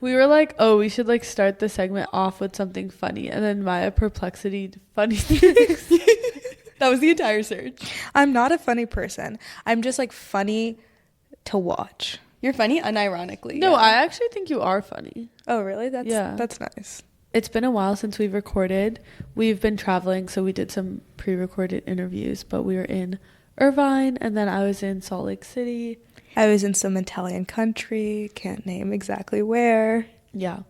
We were like, oh, we should like start the segment off with something funny, and then Maya perplexity funny things. That was the entire search. I'm not a funny person. I'm just like funny to watch. You're funny unironically. No, yeah. I actually think you are funny. Oh, really? That's nice. It's been a while since we've recorded. We've been traveling, so we did some pre-recorded interviews, but we were in Irvine, and then I was in Salt Lake City. I was in some Italian country. Can't name exactly where. Yeah.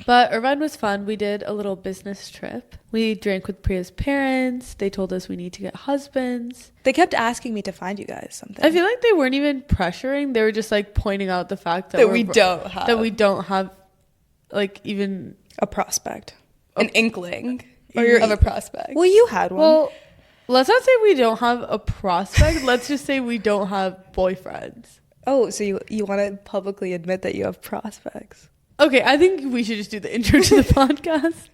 But Irvine was fun. We did a little business trip. We drank with Priya's parents. They told us we need to get husbands. They kept asking me to find you guys something. I feel like they weren't even pressuring. They were just like pointing out the fact that we don't have like even a prospect. An inkling of a prospect. Well, you had one. Well, let's not say we don't have a prospect. Let's just say we don't have boyfriends. Oh, so you want to publicly admit that you have prospects. Okay, I think we should just do the intro to the podcast.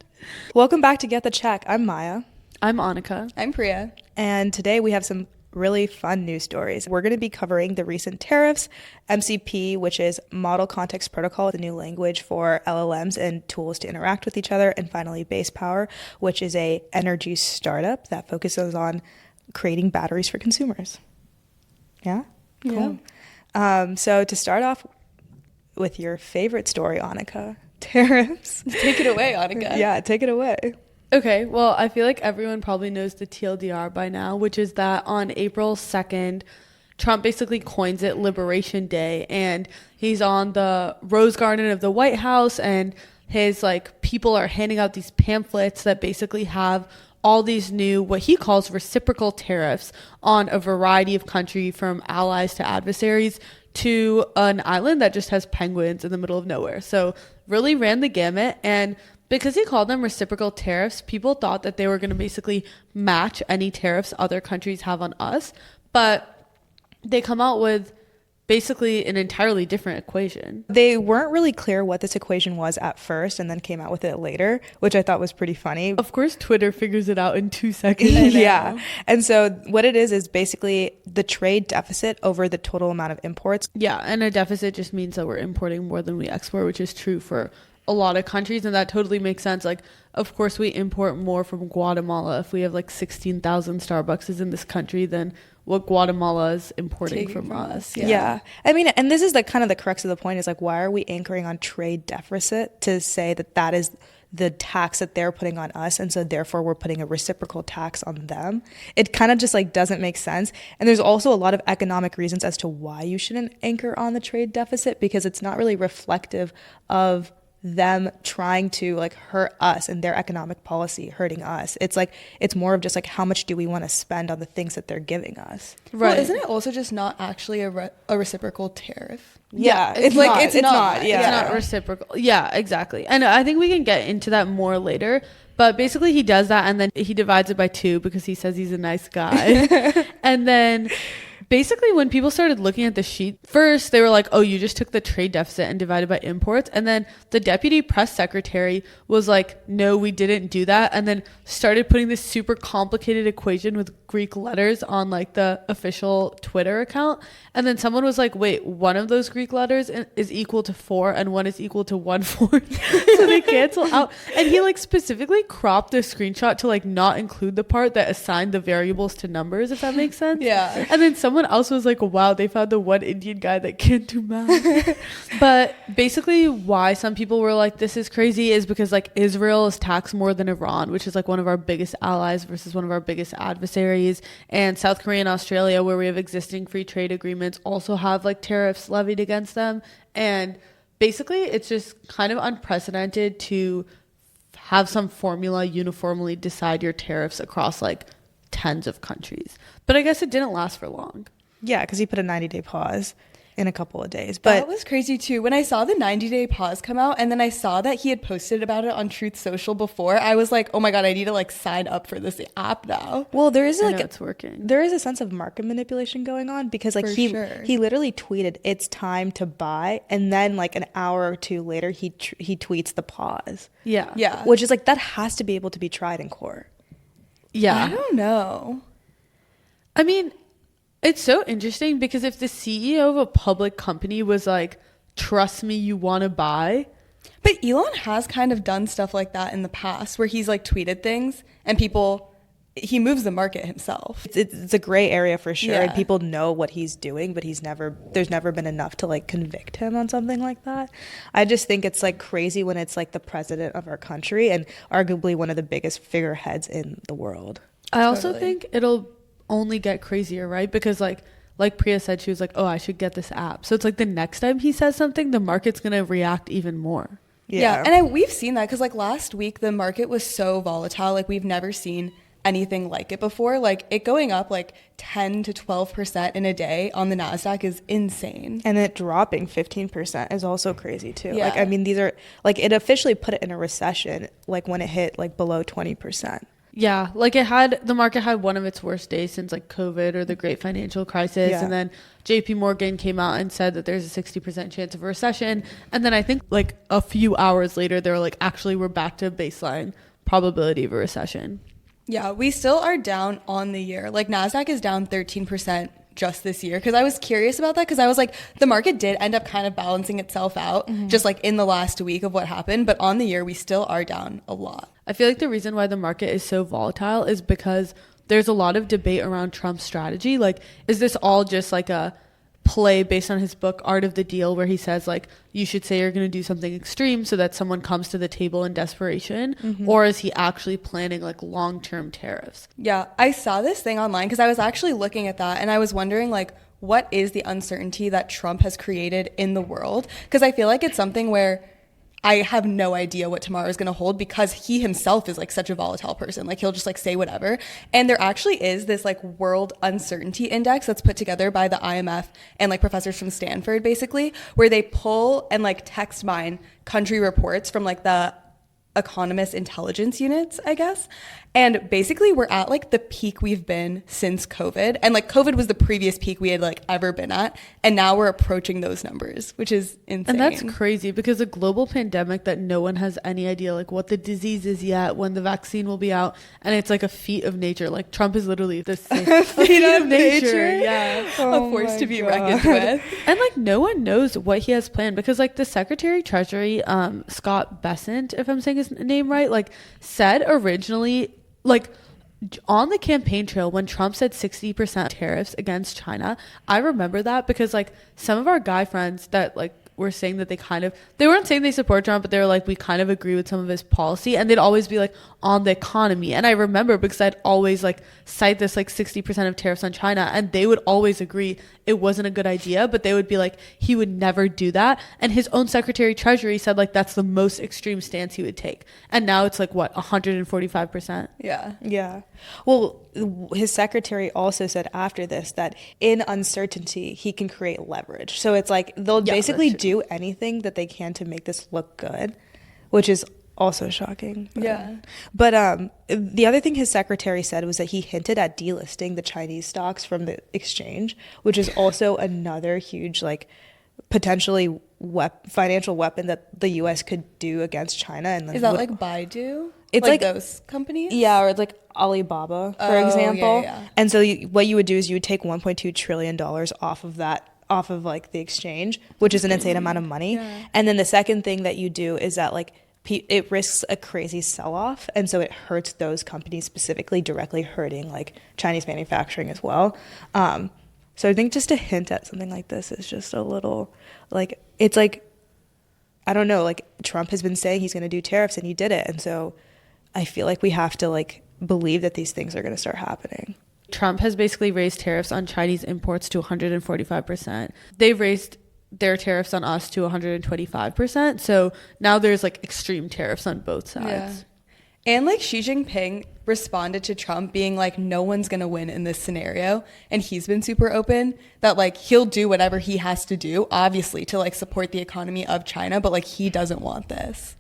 Welcome back to Get the Check. I'm Maya. I'm Annika. I'm Priya. And today we have some really fun news stories. We're going to be covering the recent tariffs, MCP, which is Model Context Protocol, the new language for LLMs and tools to interact with each other, and finally Base Power, which is a energy startup that focuses on creating batteries for consumers. Yeah? Cool. Yeah. So to start off with your favorite story, Annika, tariffs. Take it away, Annika. Yeah, take it away. Okay, well, I feel like everyone probably knows the TLDR by now, which is that on April 2nd, Trump basically coins it Liberation Day, and he's on the Rose Garden of the White House, and his like people are handing out these pamphlets that basically have all these new, what he calls reciprocal tariffs on a variety of countries, from allies to adversaries, to an island that just has penguins in the middle of nowhere. So really ran the gamut. And because he called them reciprocal tariffs, people thought that they were going to basically match any tariffs other countries have on us. But they come out with basically an entirely different equation. They weren't really clear what this equation was at first and then came out with it later, which I thought was pretty funny. Of course, Twitter figures it out in 2 seconds. Yeah. And so what it is basically the trade deficit over the total amount of imports. Yeah. And a deficit just means that we're importing more than we export, which is true for a lot of countries. And that totally makes sense. Like, of course, we import more from Guatemala. If we have like 16,000 Starbucks in this country, then what Guatemala is importing from us. Yeah. I mean, and this is like kind of the crux of the point is like, why are we anchoring on trade deficit to say that that is the tax that they're putting on us, and so therefore we're putting a reciprocal tax on them? It kind of just like doesn't make sense. And there's also a lot of economic reasons as to why you shouldn't anchor on the trade deficit, because it's not really reflective of them trying to like hurt us and their economic policy hurting us. It's like, it's more of just like, how much do we want to spend on the things that they're giving us? Right. Well, isn't it also just not actually a reciprocal tariff? Yeah, it's not. It's not. Yeah. It's not reciprocal. Yeah, exactly. And I think we can get into that more later. But basically he does that, and then he divides it by 2 because he says he's a nice guy. And then basically when people started looking at the sheet, first they were like, oh, you just took the trade deficit and divided by imports. And then the deputy press secretary was like, no, we didn't do that. And then started putting this super complicated equation with Greek letters on like the official Twitter account. And then someone was like, wait, one of those Greek letters is equal to 4 and one is equal to 1/4. So they cancel out. And he like specifically cropped the screenshot to like not include the part that assigned the variables to numbers, if that makes sense. Yeah. And then someone else was like, wow, they found the one Indian guy that can't do math. But basically why some people were like, this is crazy, is because like Israel is taxed more than Iran, which is like one of our biggest allies versus one of our biggest adversaries. And South Korea and Australia, where we have existing free trade agreements, also have like tariffs levied against them. And basically it's just kind of unprecedented to have some formula uniformly decide your tariffs across like tens of countries. But I guess it didn't last for long. Yeah, because he put a 90-day pause in a couple of days. But that was crazy too. When I saw the 90-day pause come out, and then I saw that he had posted about it on Truth Social before, I was like, oh my God, I need to like sign up for this app now. Well, there is like it's working. There is a sense of market manipulation going on, because like he literally tweeted it's time to buy, and then like an hour or 2 later he tweets the pause. Yeah. Which is like, that has to be able to be tried in court. Yeah. I don't know. I mean, it's so interesting because if the CEO of a public company was like, trust me, you want to buy, But Elon has kind of done stuff like that in the past where he's like tweeted things and he moves the market himself. It's a gray area for sure. Yeah. And people know what he's doing, but there's never been enough to like convict him on something like that. I just think it's like crazy when it's like the president of our country and arguably one of the biggest figureheads in the world. I also think it'll only get crazier, right? Because like Priya said, she was like, oh, I should get this app. So it's like the next time he says something, the market's going to react even more. Yeah. And we've seen that because like last week, the market was so volatile. Like we've never seen anything like it before. Like it going up like 10 to 12% in a day on the NASDAQ is insane. And it dropping 15% is also crazy too. Yeah. Like, I mean, these are like, it officially put it in a recession, like when it hit like below 20%. Yeah, like the market had one of its worst days since like COVID or the great financial crisis. Yeah. And then JP Morgan came out and said that there's a 60% chance of a recession. And then I think like a few hours later, they were like, actually, we're back to baseline probability of a recession. Yeah, we still are down on the year. Like NASDAQ is down 13% just this year. Because I was curious about that because I was like, the market did end up kind of balancing itself out just like in the last week of what happened. But on the year, we still are down a lot. I feel like the reason why the market is so volatile is because there's a lot of debate around Trump's strategy. Like, is this all just like a play based on his book Art of the Deal, where he says like you should say you're going to do something extreme so that someone comes to the table in desperation, or is he actually planning like long-term tariffs? Yeah, I saw this thing online because I was actually looking at that and I was wondering like what is the uncertainty that Trump has created in the world, because I feel like it's something where I have no idea what tomorrow is going to hold because he himself is like such a volatile person. Like he'll just like say whatever. And there actually is this like world uncertainty index that's put together by the IMF and like professors from Stanford basically, where they pull and like text mine country reports from like the economist intelligence units, I guess. And basically we're at like the peak we've been since COVID. And like COVID was the previous peak we had like ever been at. And now we're approaching those numbers, which is insane. And that's crazy because a global pandemic that no one has any idea like what the disease is yet, when the vaccine will be out. And it's like a feat of nature. Like Trump is literally the feat of nature. Yeah. A force to be reckoned with. And like no one knows what he has planned because like the Secretary of Treasury, Scott Bessent, if I'm saying his name right, like said originally, like on the campaign trail when Trump said 60% tariffs against China, I remember that because like some of our guy friends that like were saying that they weren't saying they support Trump, but they were like, we kind of agree with some of his policy, and they'd always be like on the economy. And I remember because I'd always like cite this like 60% of tariffs on China, and they would always agree it wasn't a good idea, but they would be like, he would never do that. And his own Secretary of Treasury said like that's the most extreme stance he would take. And now it's like what, 145%? Yeah. Well, his secretary also said after this that in uncertainty he can create leverage. So it's like they'll basically do anything that they can to make this look good, which is also shocking. But the other thing his secretary said was that he hinted at delisting the Chinese stocks from the exchange, which is also another huge like potentially financial weapon that the U.S. could do against China. And then is that like Baidu? It's like those companies? Yeah, or like Alibaba, for example. Yeah. And so what you would do is you would take $1.2 trillion off of like the exchange, which is an insane amount of money. Yeah. And then the second thing that you do is that like it risks a crazy sell-off, and so it hurts those companies specifically, directly hurting like Chinese manufacturing as well. So I think just to hint at something like this is just a little like, it's like, I don't know, like Trump has been saying he's going to do tariffs and he did it. And so I feel like we have to like believe that these things are going to start happening. Trump has basically raised tariffs on Chinese imports to 145%. They've raised their tariffs on us to 125%. So now there's like extreme tariffs on both sides. Yeah. And like Xi Jinping responded to Trump being like, no one's going to win in this scenario. And he's been super open that like he'll do whatever he has to do, obviously, to like support the economy of China. But like he doesn't want this.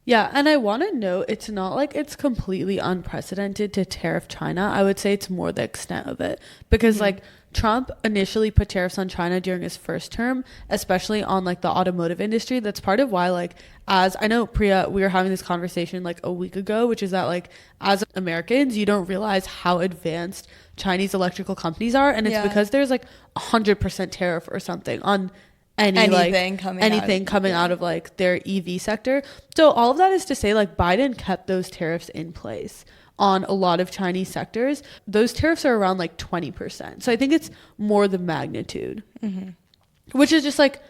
Yeah. And I want to note, it's not like it's completely unprecedented to tariff China. I would say it's more the extent of it because like Trump initially put tariffs on China during his first term, especially on like the automotive industry. That's part of why, like, as I know, Priya, we were having this conversation like a week ago, which is that like as Americans, you don't realize how advanced Chinese electrical companies are. And it's because there's like 100% tariff or something on anything coming out of like their EV sector. So all of that is to say, like, Biden kept those tariffs in place on a lot of Chinese sectors. Those tariffs are around like 20%. So I think it's more the magnitude, which is just like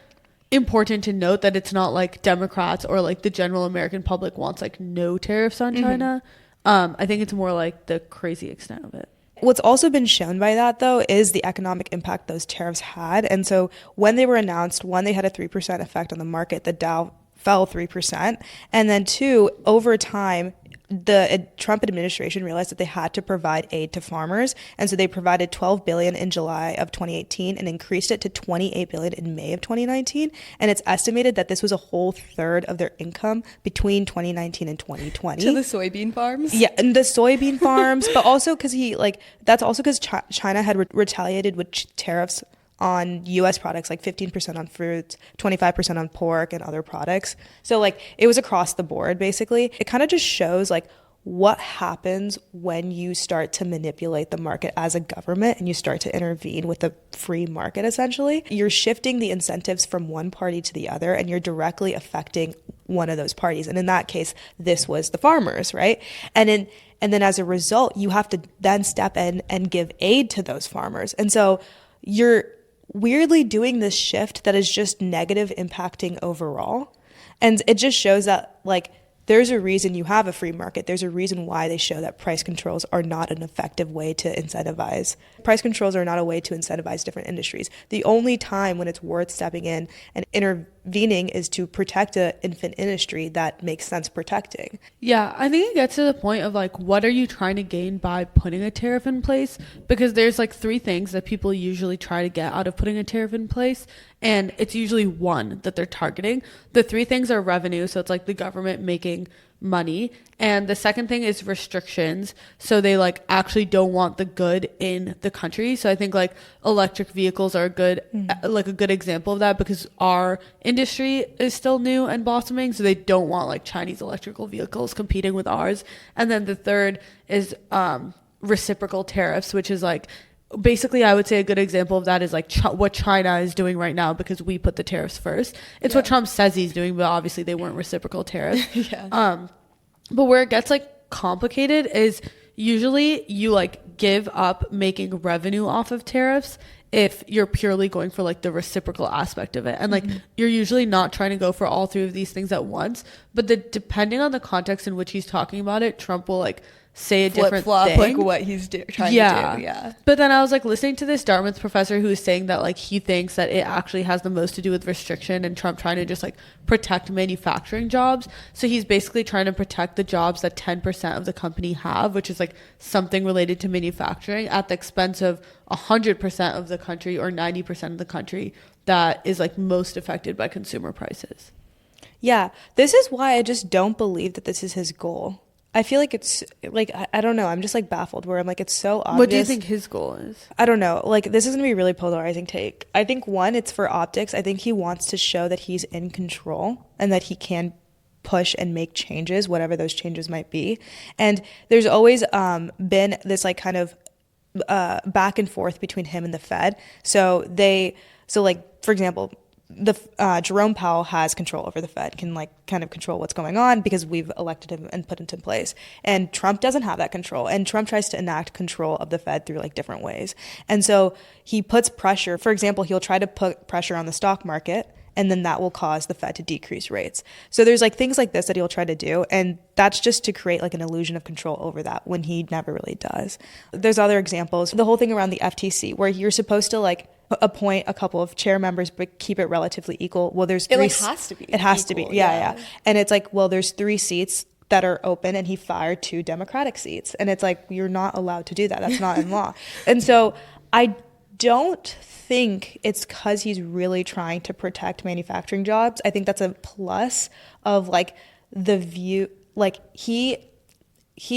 important to note, that it's not like Democrats or like the general American public wants like no tariffs on China. I think it's more like the crazy extent of it. What's also been shown by that, though, is the economic impact those tariffs had. And so when they were announced, one, they had a 3% effect on the market. The Dow fell 3%. And then two, over time, the Trump administration realized that they had to provide aid to farmers. And so they provided $12 billion in July of 2018 and increased it to $28 billion in May of 2019. And it's estimated that this was a whole third of their income between 2019 and 2020. To the soybean farms? Yeah, and the soybean farms, but also because that's also because China had retaliated with tariffs on U.S. products, like 15% on fruits, 25% on pork and other products. So like it was across the board, basically. It kind of just shows like what happens when you start to manipulate the market as a government and you start to intervene with the free market, essentially. You're shifting the incentives from one party to the other, and you're directly affecting one of those parties. And in that case, this was the farmers, right? And then as a result, you have to then step in and give aid to those farmers. And so you're weirdly doing this shift that is just negative impacting overall. And it just shows that like there's a reason you have a free market. There's a reason why they show that price controls are not an effective way to incentivize. Price controls are not a way to incentivize different industries. The only time when it's worth stepping in and intervening is to protect an infant industry that makes sense protecting. Yeah, I think it gets to the point of like, what are you trying to gain by putting a tariff in place? Because there's like three things that people usually try to get out of putting a tariff in place. And it's usually one that they're targeting. The three things are revenue. So it's like the government making money. And the second thing is restrictions. So they like actually don't want the good in the country. So I think like electric vehicles are a good example of that, because our industry is still new and blossoming. So they don't want like Chinese electrical vehicles competing with ours. And then the third is reciprocal tariffs, which is like, basically, I would say a good example of that is like what China is doing right now, because we put the tariffs first. It's what Trump says he's doing, but obviously they weren't reciprocal tariffs. But where it gets like complicated is usually you like give up making revenue off of tariffs if you're purely going for like the reciprocal aspect of it. And like you're usually not trying to go for all three of these things at once. But depending on the context in which he's talking about it, Trump will like say a different flip-flop, thing. like what he's trying to do. Yeah. But then I was like listening to this Dartmouth professor who was saying that like he thinks that it actually has the most to do with restriction and Trump trying to just like protect manufacturing jobs. So he's basically trying to protect the jobs that 10% of the company have, which is like something related to manufacturing, at the expense of 100% of the country or 90% of the country that is like most affected by consumer prices. Yeah, this is why I just don't believe that this is his goal. I feel like it's like, I don't know. I'm just like baffled where I'm like, it's so obvious. What do you think his goal is? I don't know. Like, this is going to be a really polarizing take. I think one, it's for optics. I think he wants to show that he's in control and that he can push and make changes, whatever those changes might be. And there's always been this like kind of back and forth between him and the Fed. So like, for example, Jerome Powell has control over the Fed, can like kind of control what's going on because we've elected him and put it in place. And Trump doesn't have that control. And Trump tries to enact control of the Fed through like different ways. And so he puts pressure. For example, he'll try to put pressure on the stock market, and then that will cause the Fed to decrease rates. So there's like things like this that he'll try to do. And that's just to create like an illusion of control over that when he never really does. There's other examples. The whole thing around the FTC, where you're supposed to like appoint a couple of chair members but keep it relatively equal. Well, there's three. It has to be. It has to be. Yeah. And it's like, well, there's 3 seats that are open, and he fired 2 Democratic seats. And it's like, you're not allowed to do that. That's not in law. And so I don't think it's because he's really trying to protect manufacturing jobs. I think that's a plus of like the view, like he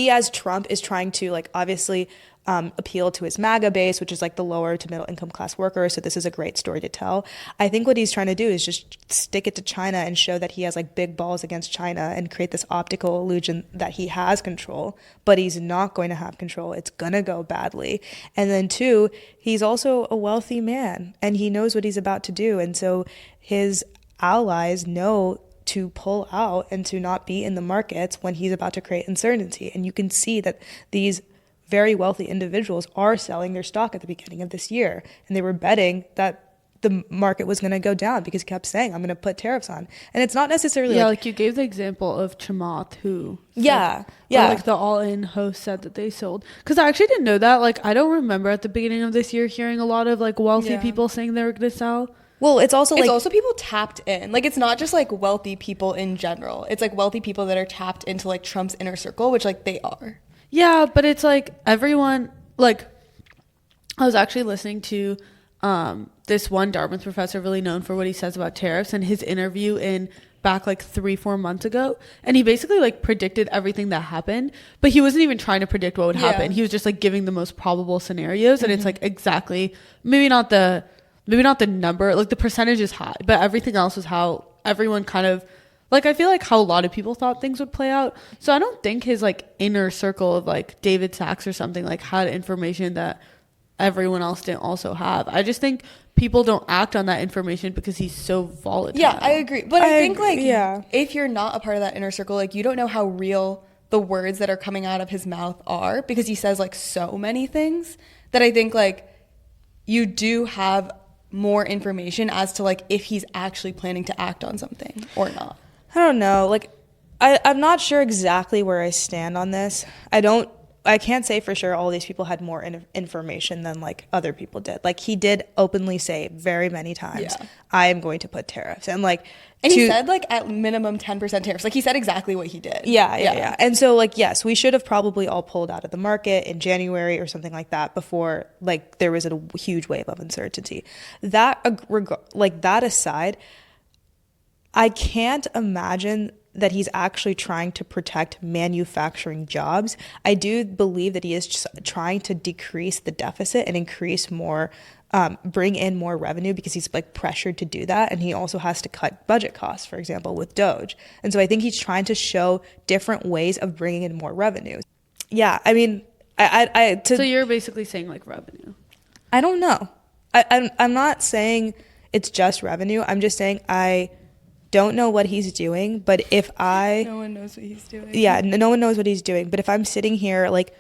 as Trump is trying to like obviously appeal to his MAGA base, which is like the lower to middle income class workers. So this is a great story to tell. I think what he's trying to do is just stick it to China and show that he has like big balls against China and create this optical illusion that he has control, but he's not going to have control. It's going to go badly. And then two, he's also a wealthy man and he knows what he's about to do. And so his allies know to pull out and to not be in the markets when he's about to create uncertainty. And you can see that these very wealthy individuals are selling their stock at the beginning of this year. And they were betting that the market was going to go down because he kept saying, I'm going to put tariffs on. And it's not necessarily like you gave the example of Chamath who yeah like the all-in host said that they sold, because I actually didn't know that. Like I don't remember at the beginning of this year hearing a lot of like wealthy people saying they were going to sell. Well, it's also people tapped in. Like, it's not just like wealthy people in general. It's like wealthy people that are tapped into like Trump's inner circle, which like they are. Yeah, but it's like everyone, like I was actually listening to this one Dartmouth professor really known for what he says about tariffs, and his interview in back like 3-4 months ago, and he basically like predicted everything that happened, but he wasn't even trying to predict what would happen. He was just like giving the most probable scenarios, and it's like exactly maybe not the number, like the percentage is high, but everything else is how everyone kind of like, I feel like how a lot of people thought things would play out. So I don't think his like inner circle of like David Sachs or something like had information that everyone else didn't also have. I just think people don't act on that information because he's so volatile. Yeah, I agree. But I think like if you're not a part of that inner circle, like you don't know how real the words that are coming out of his mouth are, because he says like so many things that I think like you do have more information as to like if he's actually planning to act on something or not. I don't know. Like, I'm not sure exactly where I stand on this. I can't say for sure all these people had more information than like other people did. Like, he did openly say very many times, I am going to put tariffs. And like, he said like at minimum 10% tariffs. Like, he said exactly what he did. Yeah. And so like, yes, we should have probably all pulled out of the market in January or something like that before like there was a huge wave of uncertainty. That aside, I can't imagine that he's actually trying to protect manufacturing jobs. I do believe that he is just trying to decrease the deficit and increase more, bring in more revenue, because he's like pressured to do that. And he also has to cut budget costs, for example, with Doge. And so I think he's trying to show different ways of bringing in more revenue. Yeah, I mean, so you're basically saying like revenue. I don't know. I'm not saying it's just revenue. I'm just saying I don't know what he's doing, but if no one knows what he's doing. Yeah, no one knows what he's doing. But if I'm sitting here like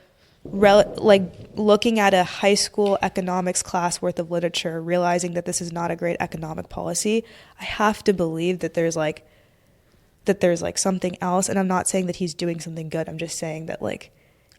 looking at a high school economics class worth of literature, realizing that this is not a great economic policy, I have to believe that there's something else. And I'm not saying that he's doing something good. I'm just saying that like,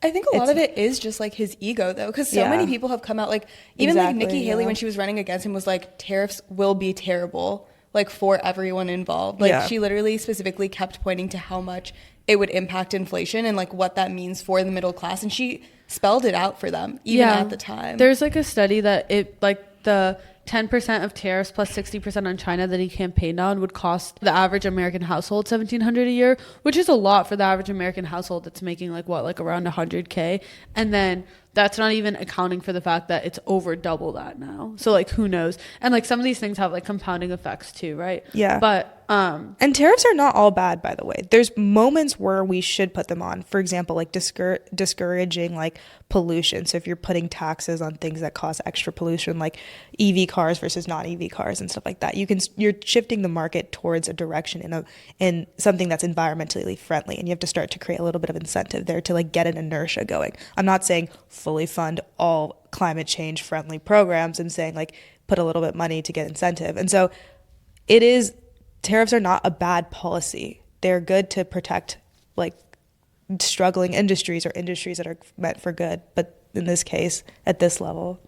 I think a lot of it is just like his ego though, because so many people have come out, like even like Nikki Haley when she was running against him was like, tariffs will be terrible, like for everyone involved. Like she literally specifically kept pointing to how much it would impact inflation and like what that means for the middle class, and she spelled it out for them even at the time. There's like a study that it like the 10% of tariffs plus 60% on China that he campaigned on would cost the average American household $1,700 a year, which is a lot for the average American household that's making like around $100K. And then that's not even accounting for the fact that it's over double that now. So like, who knows? And like some of these things have like compounding effects too, right? Yeah. But and tariffs are not all bad, by the way. There's moments where we should put them on. For example, like discouraging like pollution. So if you're putting taxes on things that cause extra pollution, like EV cars versus non-EV cars and stuff like that, you're shifting the market towards a direction in something that's environmentally friendly, and you have to start to create a little bit of incentive there to like get an inertia going. I'm not saying fully fund all climate change friendly programs and saying like put a little bit money to get incentive. And so tariffs are not a bad policy. They're good to protect like struggling industries or industries that are meant for good. But in this case, at this level,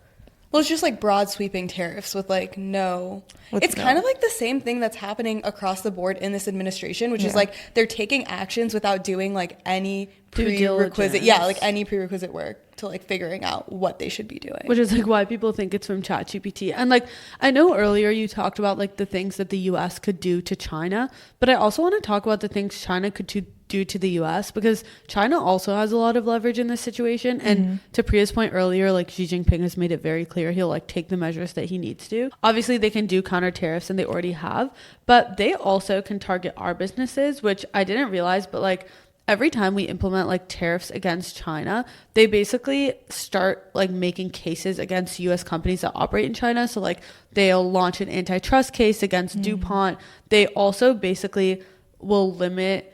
well, it's just like broad sweeping tariffs with like it's kind of like the same thing that's happening across the board in this administration, which is like they're taking actions without doing like any prerequisite work to like figuring out what they should be doing. Which is like why people think it's from ChatGPT. And like, I know earlier you talked about like the things that the US could do to China, but I also want to talk about the things China could do due to the US, because China also has a lot of leverage in this situation. And to Priya's point earlier, like Xi Jinping has made it very clear he'll like take the measures that he needs to. Obviously they can do counter tariffs, and they already have, but they also can target our businesses, which I didn't realize, but like every time we implement like tariffs against China, they basically start like making cases against US companies that operate in China. So like they'll launch an antitrust case against DuPont. They also basically will limit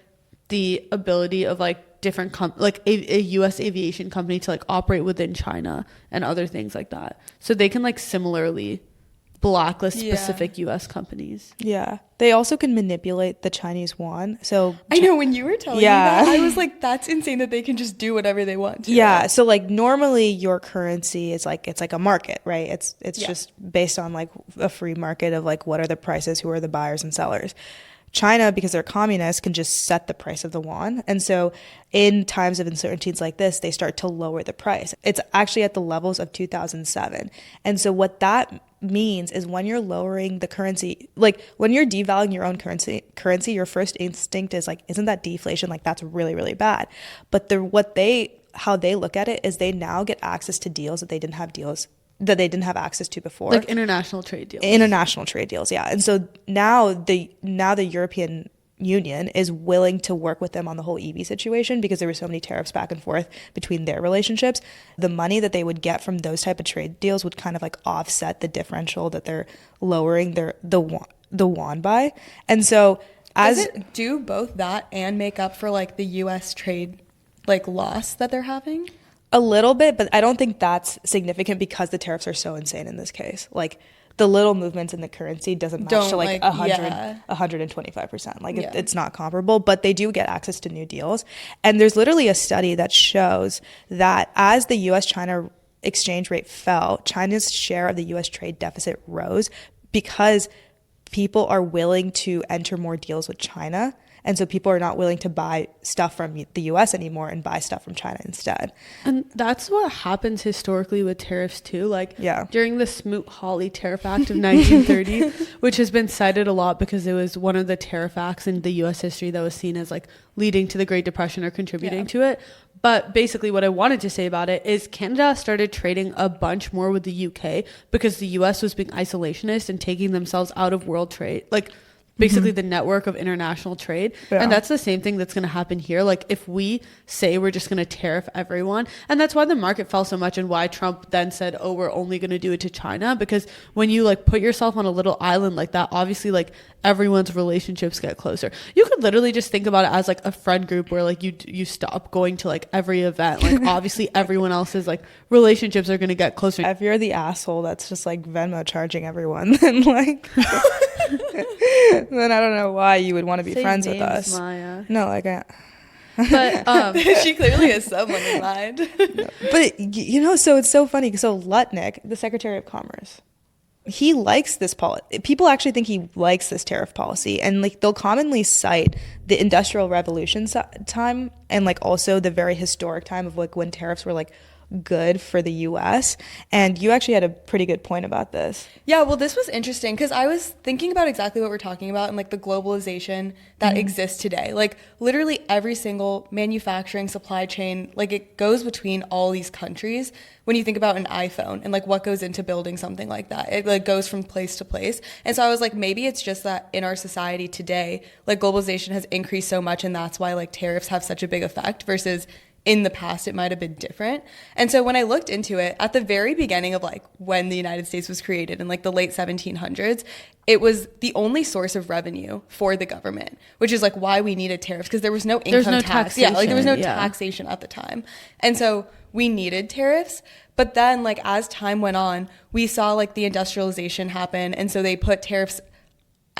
the ability of like different like a US aviation company to like operate within China and other things like that. So they can like similarly blacklist specific US companies. Yeah. They also can manipulate the Chinese yuan. So I know when you were telling me that, I was like, that's insane that they can just do whatever they want to. Yeah. So like normally your currency is like, it's like a market, right? It's just based on like a free market of like what are the prices, who are the buyers and sellers. China, because they're communists, can just set the price of the yuan. And so in times of uncertainties like this, they start to lower the price. It's actually at the levels of 2007. And so what that means is when you're lowering the currency, like when you're devaluing your own currency, your first instinct is like, isn't that deflation? Like that's really, really bad. But how they look at it is they now get access to deals that they didn't have access to before, like international trade deals. Yeah. And so now the European Union is willing to work with them on the whole EV situation, because there were so many tariffs back and forth between their relationships. The money that they would get from those type of trade deals would kind of like offset the differential that they're lowering the yuan by. And so does it do both that and make up for like the US trade like loss that they're having? A little bit, but I don't think that's significant because the tariffs are so insane in this case. Like the little movements in the currency doesn't match to like 125%. Like it's not comparable, but they do get access to new deals. And there's literally a study that shows that as the US-China exchange rate fell, China's share of the US trade deficit rose because people are willing to enter more deals with China. And so people are not willing to buy stuff from the US anymore and buy stuff from China instead. And that's what happens historically with tariffs too. Like during the Smoot-Hawley Tariff Act of 1930, which has been cited a lot because it was one of the tariff acts in the US history that was seen as like leading to the Great Depression or contributing to it. But basically what I wanted to say about it is Canada started trading a bunch more with the UK because the US was being isolationist and taking themselves out of world trade. Like basically the network of international trade. And that's the same thing that's going to happen here. Like if we say we're just going to tariff everyone, and that's why the market fell so much and why Trump then said, oh, we're only going to do it to China, because when you like put yourself on a little island like that, obviously like everyone's relationships get closer. You could literally just think about it as like a friend group where like you stop going to like every event. Like obviously everyone else's like relationships are going to get closer. If you're the asshole that's just like Venmo charging everyone, then like then I don't know why you would want to be friends with us. Maya. No, like but she clearly has someone in mind. But you know, so it's so funny. So Lutnick, the Secretary of Commerce, he likes this policy. People actually think he likes this tariff policy, and like they'll commonly cite the Industrial Revolution time and like also the very historic time of like when tariffs were like good for the US. And you actually had a pretty good point about this. Yeah, well, this was interesting because I was thinking about exactly what we're talking about and like the globalization that exists today. Like literally every single manufacturing supply chain, like it goes between all these countries. When you think about an iPhone and like what goes into building something like that, it like goes from place to place. And so I was like, maybe it's just that in our society today, like globalization has increased so much, and that's why like tariffs have such a big effect versus in the past it might have been different. And so when I looked into it at the very beginning of like when the United States was created in like the late 1700s, it was the only source of revenue for the government, which is like why we needed tariffs, because there was no income tax. Yeah, like there was no taxation at the time. And so we needed tariffs. But then like as time went on, we saw like the industrialization happen, and so they put tariffs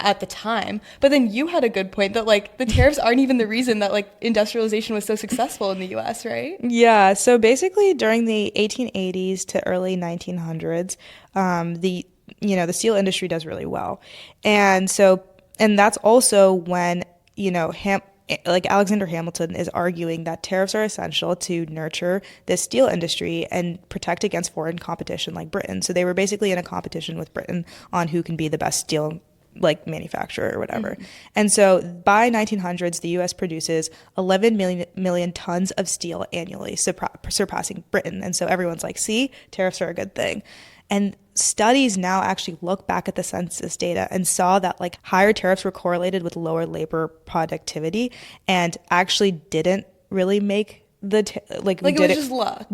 at the time. But then you had a good point that like the tariffs aren't even the reason that like industrialization was so successful in the US, right? Yeah, so basically during the 1880s to early 1900s, the steel industry does really well. And that's also when, like Alexander Hamilton is arguing that tariffs are essential to nurture the steel industry and protect against foreign competition like Britain. So they were basically in a competition with Britain on who can be the best steel like manufacturer or whatever. And so by 1900s, the US produces 11 million tons of steel annually, surpassing Britain. And so everyone's like, see, tariffs are a good thing. And studies now actually look back at the census data and saw that like higher tariffs were correlated with lower labor productivity and actually didn't really make it was just luck.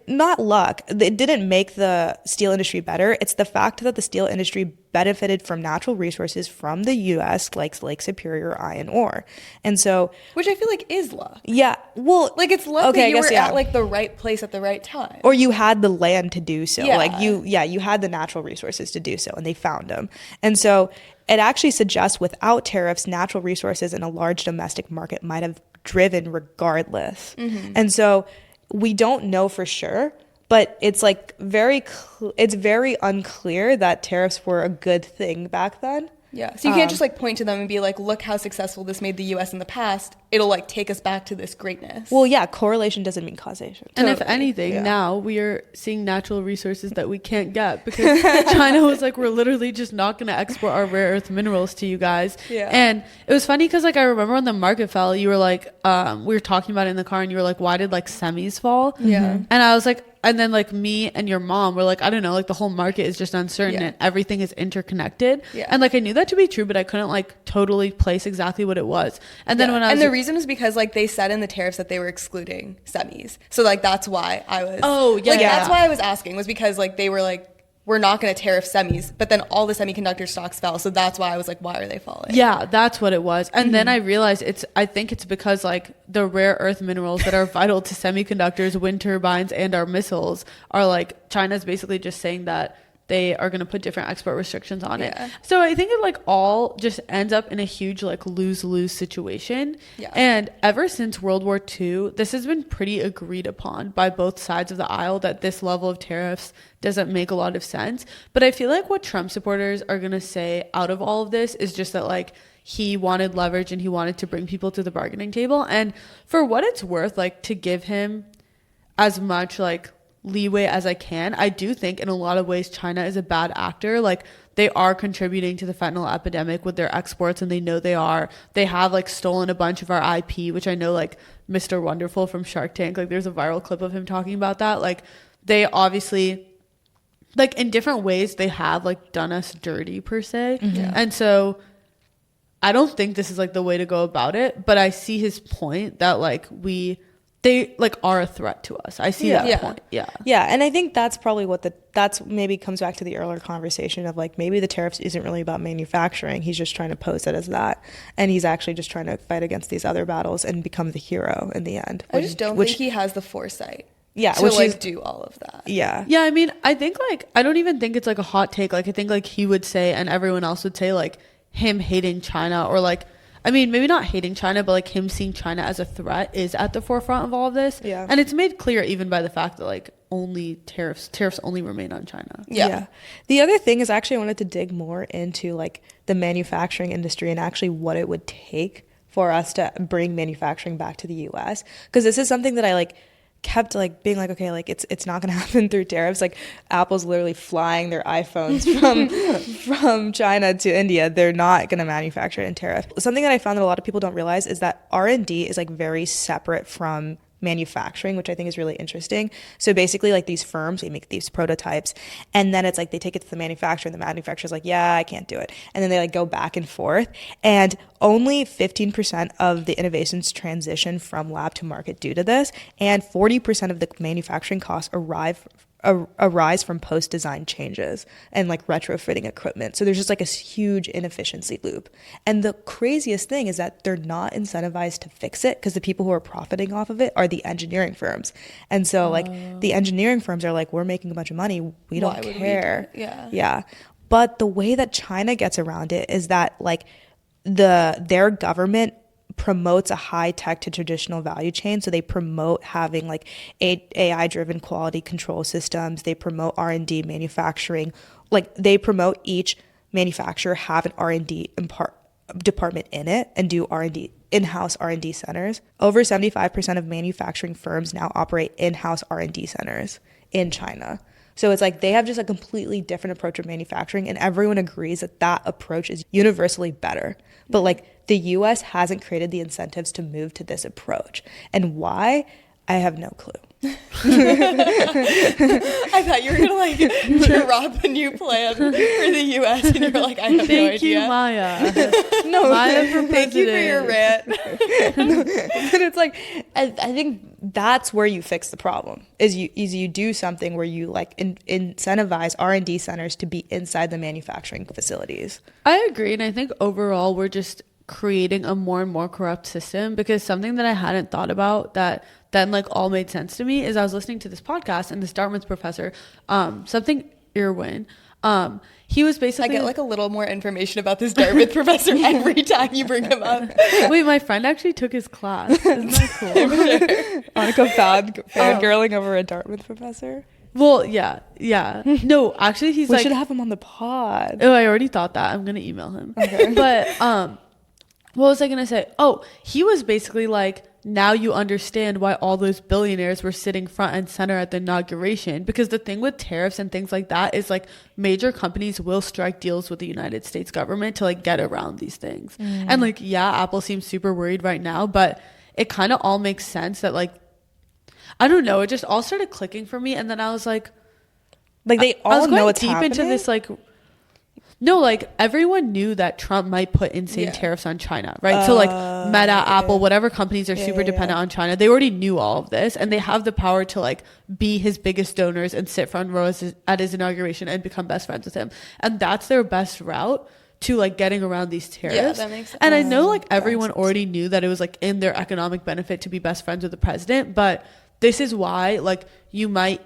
Not luck. It didn't make the steel industry better. It's the fact that the steel industry benefited from natural resources from the U.S. like Lake Superior iron ore. And so, which I feel like is luck. Yeah. Well, like it's luck that you were at like the right place at the right time. Or you had the land to do so. Yeah. Like you had the natural resources to do so, and they found them. And so it actually suggests without tariffs, natural resources in a large domestic market might have driven regardless. And so we don't know for sure, but it's like it's very unclear that tariffs were a good thing back then. Yeah. So you can't just like point to them and be like, look how successful this made the US in the past. It'll like take us back to this greatness. Well, yeah, correlation doesn't mean causation. And if anything, now we are seeing natural resources that we can't get because China was like, we're literally just not going to export our rare earth minerals to you guys. Yeah. And it was funny because like I remember when the market fell, you were like, we were talking about it in the car and you were like, why did like semis fall? Yeah. And I was like, and then like me and your mom were like, I don't know, like the whole market is just uncertain and everything is interconnected. Yeah. And like I knew that to be true, but I couldn't like totally place exactly what it was. And then when I was, and the reason was because like they said in the tariffs that they were excluding semis. So like that's why I was that's why I was asking, was because like they were like, we're not going to tariff semis, but then all the semiconductor stocks fell. So that's why I was like, why are they falling? Yeah, that's what it was. And then I realized I think it's because like the rare earth minerals that are vital to semiconductors, wind turbines, and our missiles are like, China's basically just saying that they are going to put different export restrictions on it. So I think it like all just ends up in a huge like lose-lose situation. Yeah. And ever since World War II, this has been pretty agreed upon by both sides of the aisle that this level of tariffs doesn't make a lot of sense. But I feel like what Trump supporters are going to say out of all of this is just that like he wanted leverage and he wanted to bring people to the bargaining table. And for what it's worth, like to give him as much like leeway as I can, I do think in a lot of ways China is a bad actor. Like they are contributing to the fentanyl epidemic with their exports, and they know they have like stolen a bunch of our IP, which I know like Mr. Wonderful from Shark Tank, like there's a viral clip of him talking about that. Like they obviously like in different ways they have like done us dirty per se. And so I don't think this is like the way to go about it, but I see his point that like they like are a threat to us. I see that point. Yeah. And I think that's probably that's maybe comes back to the earlier conversation of like maybe the tariffs isn't really about manufacturing. He's just trying to pose it as that. And he's actually just trying to fight against these other battles and become the hero in the end. I just don't think he has the foresight. Yeah, to like do all of that. Yeah. Yeah, I mean, I think like I don't even think it's like a hot take. Like I think like he would say and everyone else would say like him hating China, or like, I mean, maybe not hating China, but like him seeing China as a threat is at the forefront of all of this. Yeah. And it's made clear even by the fact that like only tariffs only remain on China. Yeah. The other thing is actually I wanted to dig more into like the manufacturing industry and actually what it would take for us to bring manufacturing back to the US. Because this is something that I like kept like being like, okay, like it's not going to happen through tariffs. Like Apple's literally flying their iPhones from China to India. They're not going to manufacture it in tariff. Something that I found that a lot of people don't realize is that R&D is like very separate from manufacturing, which I think is really interesting. So basically like these firms, they make these prototypes and then it's like they take it to the manufacturer and the manufacturer's like, yeah, I can't do it. And then they like go back and forth, and only 15% of the innovations transition from lab to market due to this, and 40% of the manufacturing costs arise from post-design changes and like retrofitting equipment. So there's just like a huge inefficiency loop. And the craziest thing is that they're not incentivized to fix it because the people who are profiting off of it are the engineering firms. And so like the engineering firms are like, we're making a bunch of money. We don't care. Yeah. But the way that China gets around it is that like their government promotes a high tech to traditional value chain. So they promote having like AI driven quality control systems. They promote R&D manufacturing. Like they promote each manufacturer have an R&D department in it and do R&D, in-house R&D centers. Over 75% of manufacturing firms now operate in-house R&D centers in China. So it's like they have just a completely different approach of manufacturing, and everyone agrees that that approach is universally better. But like the US hasn't created the incentives to move to this approach. And why? I have no clue. I thought you were gonna like drop a new plan for the US, and you're like, I have no idea. Thank you, Maya. No, Maya for Thank you for your rant. But it's like I think that's where you fix the problem is you do something where you like incentivize R&D centers to be inside the manufacturing facilities. I agree, and I think overall we're just creating a more and more corrupt system, because something that I hadn't thought about that then like all made sense to me is I was listening to this podcast, and this Dartmouth professor, something Irwin, he was basically, I get like a little more information about this Dartmouth professor every time you bring him up. Wait, my friend actually took his class. Isn't that cool? Annika fangirling over a Dartmouth professor. Well, yeah. No, actually, he's We like, should have him on the pod. oh, I already thought that. I'm gonna email him. Okay. But what was I gonna say? Oh, he was basically like, now you understand why all those billionaires were sitting front and center at the inauguration, because the thing with tariffs and things like that is like major companies will strike deals with the United States government to like get around these things. And like, yeah, Apple seems super worried right now, but it kind of all makes sense that like, I don't know, it just all started clicking for me. And then I was like they all I was know going what's deep happening. into this like, no, like everyone knew that Trump might put insane tariffs on China, right? So like Meta, Apple, whatever companies are super dependent on China, they already knew all of this, and they have the power to like be his biggest donors and sit front row at his inauguration and become best friends with him. And that's their best route to like getting around these tariffs. Yeah, that makes sense. And I know like everyone already knew that it was like in their economic benefit to be best friends with the president, but this is why like you might,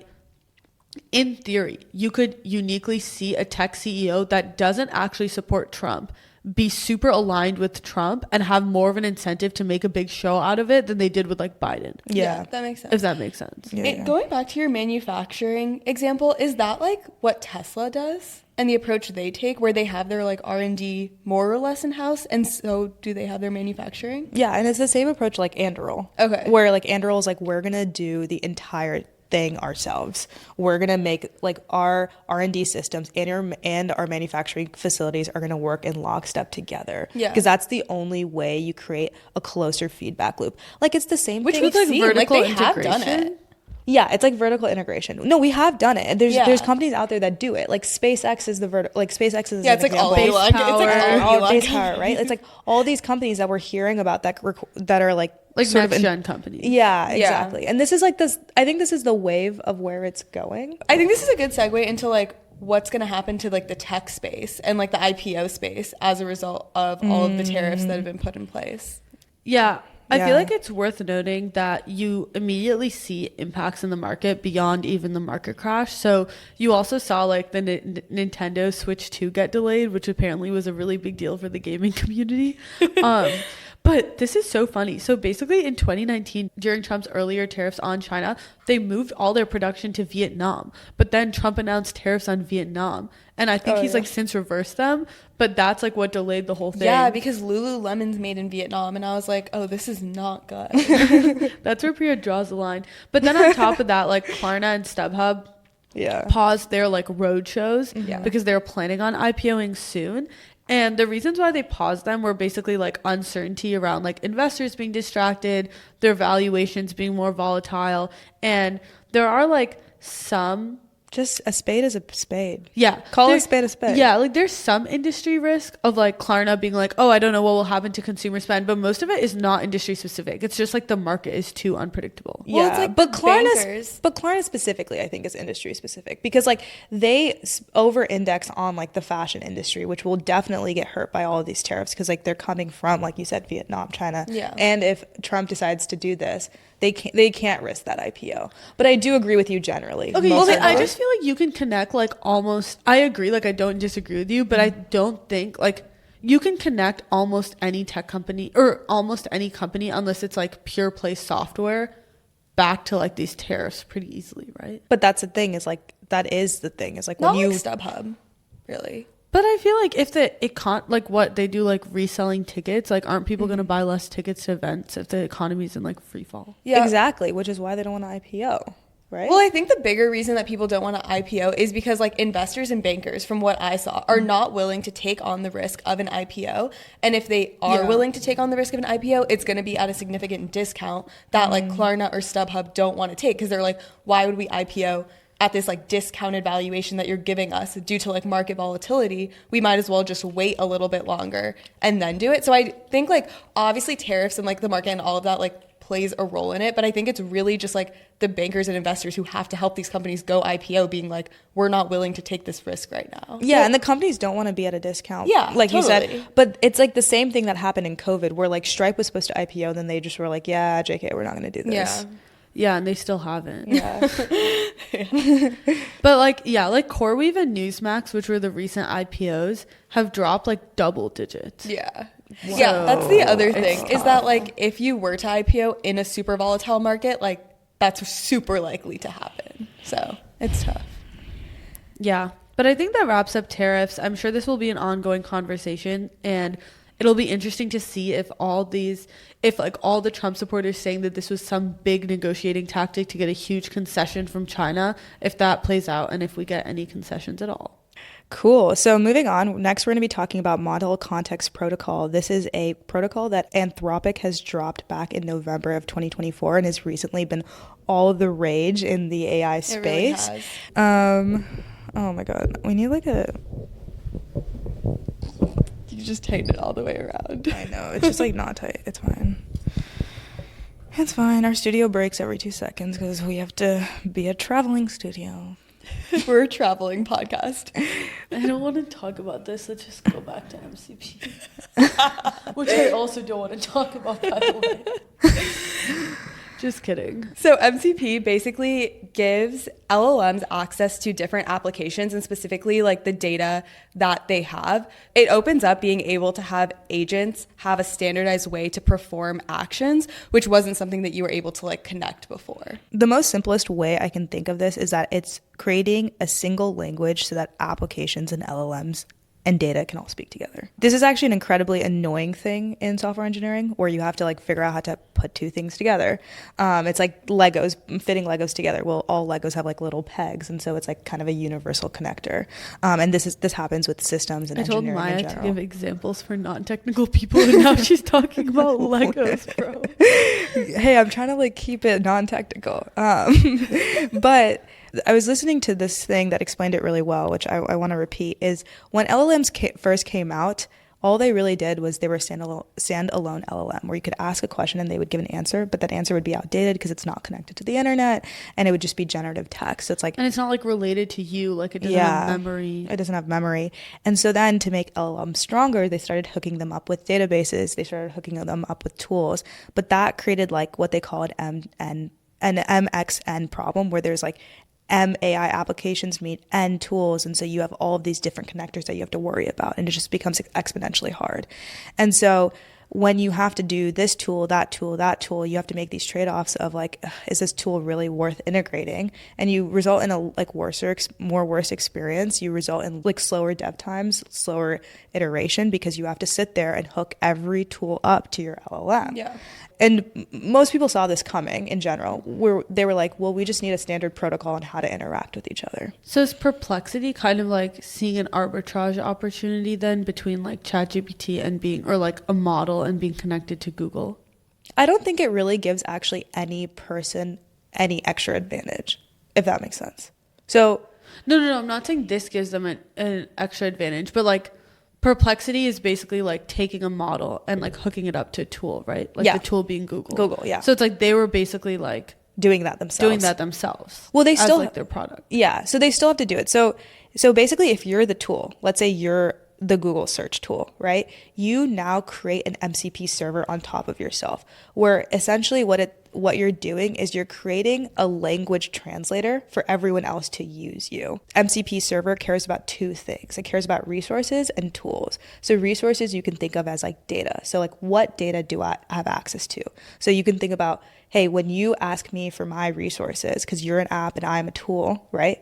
in theory, you could uniquely see a tech CEO that doesn't actually support Trump be super aligned with Trump and have more of an incentive to make a big show out of it than they did with like Biden. Yeah, that makes sense. If that makes sense. Going back to your manufacturing example, is that like what Tesla does and the approach they take, where they have their like R&D more or less in house, and so do they have their manufacturing? Yeah, and it's the same approach like Anduril. Okay. Where like Anduril is like, we're gonna do the entire thing ourselves. We're gonna make like our R&D systems and our manufacturing facilities are gonna work in lockstep together. Yeah, because that's the only way you create a closer feedback loop. Like it's the same which thing with like vertical like, they integration. Have done it. Yeah, it's like vertical integration. No, we have done it. And there's companies out there that do it. Like SpaceX is the SpaceX is it's like all Elon. It's like all base power, right? It's like all these companies that we're hearing about that are like sort next gen companies. Yeah, exactly. And this is like this. I think this is the wave of where it's going. I think this is a good segue into like what's going to happen to like the tech space and like the IPO space as a result of all of the tariffs that have been put in place. Yeah. I feel like it's worth noting that you immediately see impacts in the market beyond even the market crash. So you also saw like the Nintendo Switch 2 get delayed, which apparently was a really big deal for the gaming community. But this is so funny. So basically in 2019, during Trump's earlier tariffs on China, they moved all their production to Vietnam. But then Trump announced tariffs on Vietnam. And I think he's like since reversed them. But that's like what delayed the whole thing. Yeah, because Lululemon's made in Vietnam. And I was like, oh, this is not good. That's where Priya draws the line. But then on top of that, like Klarna and StubHub paused their like road shows because they were planning on IPOing soon. And the reasons why they paused them were basically like uncertainty around like investors being distracted, their valuations being more volatile. And there are like some... Just a spade is a spade. Yeah. Call a spade a spade. Yeah. Like there's some industry risk of like Klarna being like, oh, I don't know what will happen to consumer spend. But most of it is not industry specific. It's just like the market is too unpredictable. Yeah. Well, it's like but Klarna specifically, I think, is industry specific because like they over index on like the fashion industry, which will definitely get hurt by all of these tariffs because like they're coming from, like you said, Vietnam, China. Yeah. And if Trump decides to do this, they can't risk that IPO. But I do agree with you generally. Okay, well, I just feel like you can connect like almost, I agree, like I don't disagree with you, but I don't think like you can connect almost any tech company or almost any company unless it's like pure play software back to like these tariffs pretty easily, right? But that's the thing is like, that is the thing is like not when you... like StubHub, really. But I feel like if it can't, like what they do, like reselling tickets, like aren't people going to buy less tickets to events if the economy's in like free fall? Yeah, exactly. Which is why they don't want to IPO, right? Well, I think the bigger reason that people don't want to IPO is because like investors and bankers, from what I saw, are not willing to take on the risk of an IPO. And if they are willing to take on the risk of an IPO, it's going to be at a significant discount that like Klarna or StubHub don't want to take, because they're like, why would we IPO at this like discounted valuation that you're giving us due to like market volatility? We might as well just wait a little bit longer and then do it. So I think like obviously tariffs and like the market and all of that like plays a role in it, but I think it's really just like the bankers and investors who have to help these companies go IPO being like, we're not willing to take this risk right now. Yeah, and the companies don't want to be at a discount. Yeah, like totally. you said. But it's like the same thing that happened in COVID, where like Stripe was supposed to IPO, then they just were like, yeah, JK, we're not going to do this. Yeah, and they still haven't. Yeah. But like CoreWeave and Newsmax, which were the recent IPOs, have dropped like double digits. Yeah. Whoa. Yeah, that's the other thing, It's is tough. that like if you were to IPO in a super volatile market, like that's super likely to happen. So it's tough. Yeah, but I think that wraps up tariffs. I'm sure this will be an ongoing conversation, and it'll be interesting to see if all the Trump supporters saying that this was some big negotiating tactic to get a huge concession from China, if that plays out and if we get any concessions at all. Cool. So moving on, next we're going to be talking about Model Context Protocol. This is a protocol that Anthropic has dropped back in November of 2024 and has recently been all the rage in the AI space. It really has. Oh my God. We need like a... You just tighten it all the way around. I know. It's just like not tight. It's fine. It's fine. Our studio breaks every 2 seconds because we have to be a traveling studio. We're a traveling podcast. I don't want to talk about this. Let's just go back to MCP. Which I also don't want to talk about, by the way. Just kidding. So MCP basically gives LLMs access to different applications and specifically like the data that they have. It opens up being able to have agents have a standardized way to perform actions, which wasn't something that you were able to like connect before. The most simplest way I can think of this is that it's creating a single language so that applications and LLMs and data can all speak together. This is actually an incredibly annoying thing in software engineering, where you have to like figure out how to put two things together. It's like Legos, fitting Legos together. Well, all Legos have like little pegs, and so it's like kind of a universal connector. And this happens with systems and engineering in Maya general. to give examples for non-technical people, and now she's talking about Legos, bro. Hey, I'm trying to like keep it non-technical. But I was listening to this thing that explained it really well, which I want to repeat, is when LLMs first came out, all they really did was they were standalone LLM, where you could ask a question and they would give an answer, but that answer would be outdated because it's not connected to the internet, and it would just be generative text. So it's like, and it's not like related to you, like it doesn't have memory. It doesn't have memory. And so then to make LLMs stronger, they started hooking them up with databases, they started hooking them up with tools, but that created like what they call an MXN problem, where there's like AI applications meet N tools, and so you have all of these different connectors that you have to worry about, and it just becomes exponentially hard. And so when you have to do this tool, that tool, you have to make these trade-offs of like, is this tool really worth integrating? And you result in a like worse experience. You result in like slower dev times, slower iteration, because you have to sit there and hook every tool up to your LLM. Yeah. And most people saw this coming in general, where they were like, well, we just need a standard protocol on how to interact with each other. So is Perplexity kind of like seeing an arbitrage opportunity then between like ChatGPT and being, or like a model and being connected to Google? I don't think it really gives actually any person any extra advantage, if that makes sense. So No, I'm not saying this gives them an extra advantage, but like Perplexity is basically like taking a model and like hooking it up to a tool, right? Like the tool being Google. Google, yeah. So it's like they were basically like doing that themselves. Well, they still as like their product. Yeah, so they still have to do it. So basically, if you're the tool, let's say you're the Google search tool, right? You now create an MCP server on top of yourself, where essentially what you're doing is you're creating a language translator for everyone else to use you. MCP server cares about two things. It cares about resources and tools. So resources you can think of as like data. So like, what data do I have access to? So you can think about, hey, when you ask me for my resources, because you're an app and I'm a tool, right?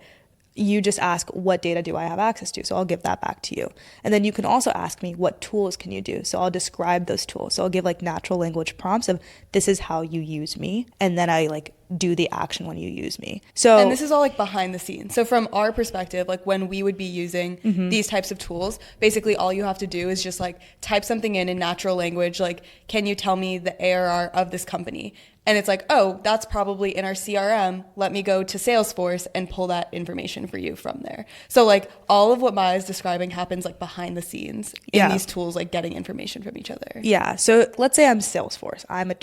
You just ask, what data do I have access to? So I'll give that back to you. And then you can also ask me, what tools can you do? So I'll describe those tools. So I'll give like natural language prompts of, this is how you use me. And then I like do the action when you use me. So, and this is all like behind the scenes. So from our perspective, like when we would be using these types of tools, basically all you have to do is just like type something in natural language, like, can you tell me the ARR of this company? And it's like, oh, that's probably in our CRM. Let me go to Salesforce and pull that information for you from there. So like all of what Maya is describing happens like behind the scenes in these tools, like getting information from each other. Yeah. So let's say I'm Salesforce. I'm a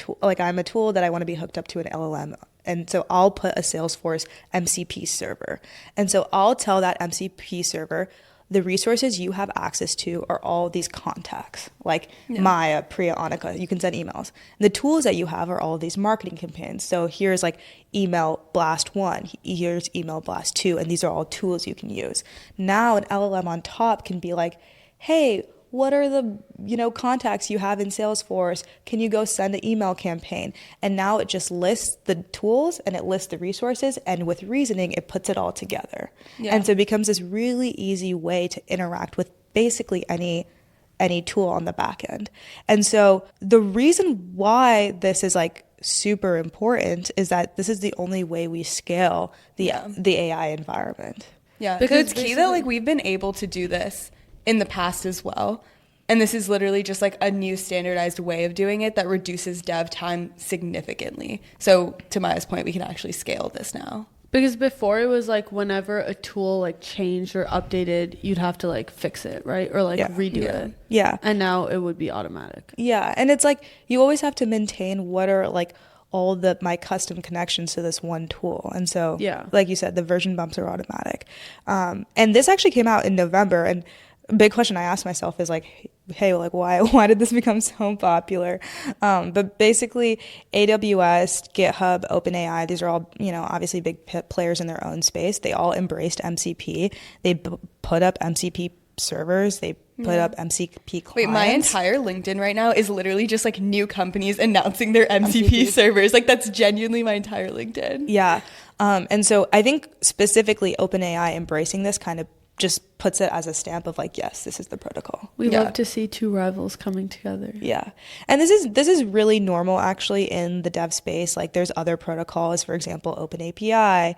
tool that I want to be hooked up to an LLM. And so I'll put a Salesforce MCP server. And so I'll tell that MCP server, the resources you have access to are all these contacts, like Maya, Priya, Annika. You can send emails. The tools that you have are all of these marketing campaigns. So here's like email blast 1, here's email blast 2, and these are all tools you can use. Now an LLM on top can be like, hey, what are the contacts you have in Salesforce? Can you go send an email campaign? And now it just lists the tools and it lists the resources, and with reasoning, it puts it all together. Yeah. And so it becomes this really easy way to interact with basically any tool on the back end. And so the reason why this is like super important is that this is the only way we scale the AI environment. Yeah, because it's key that like we've been able to do this in the past as well. And this is literally just like a new standardized way of doing it that reduces dev time significantly. So to Maya's point, we can actually scale this now. Because before it was like whenever a tool like changed or updated, you'd have to like fix it, right? Or like redo it. Yeah. And now it would be automatic. Yeah. And it's like you always have to maintain what are like all my custom connections to this one tool. And so like you said, the version bumps are automatic. And this actually came out in November, and a big question I asked myself is like, hey, like why did this become so popular? But basically AWS, GitHub, OpenAI, these are all, obviously big players in their own space. They all embraced MCP. They put up MCP servers. They put up MCP clients. Wait, my entire LinkedIn right now is literally just like new companies announcing their MCP servers. Like that's genuinely my entire LinkedIn. Yeah. And so I think specifically OpenAI embracing this kind of just puts it as a stamp of like, yes, this is the protocol. We love to see two rivals coming together. Yeah. And this is really normal actually in the dev space. Like there's other protocols, for example, OpenAPI,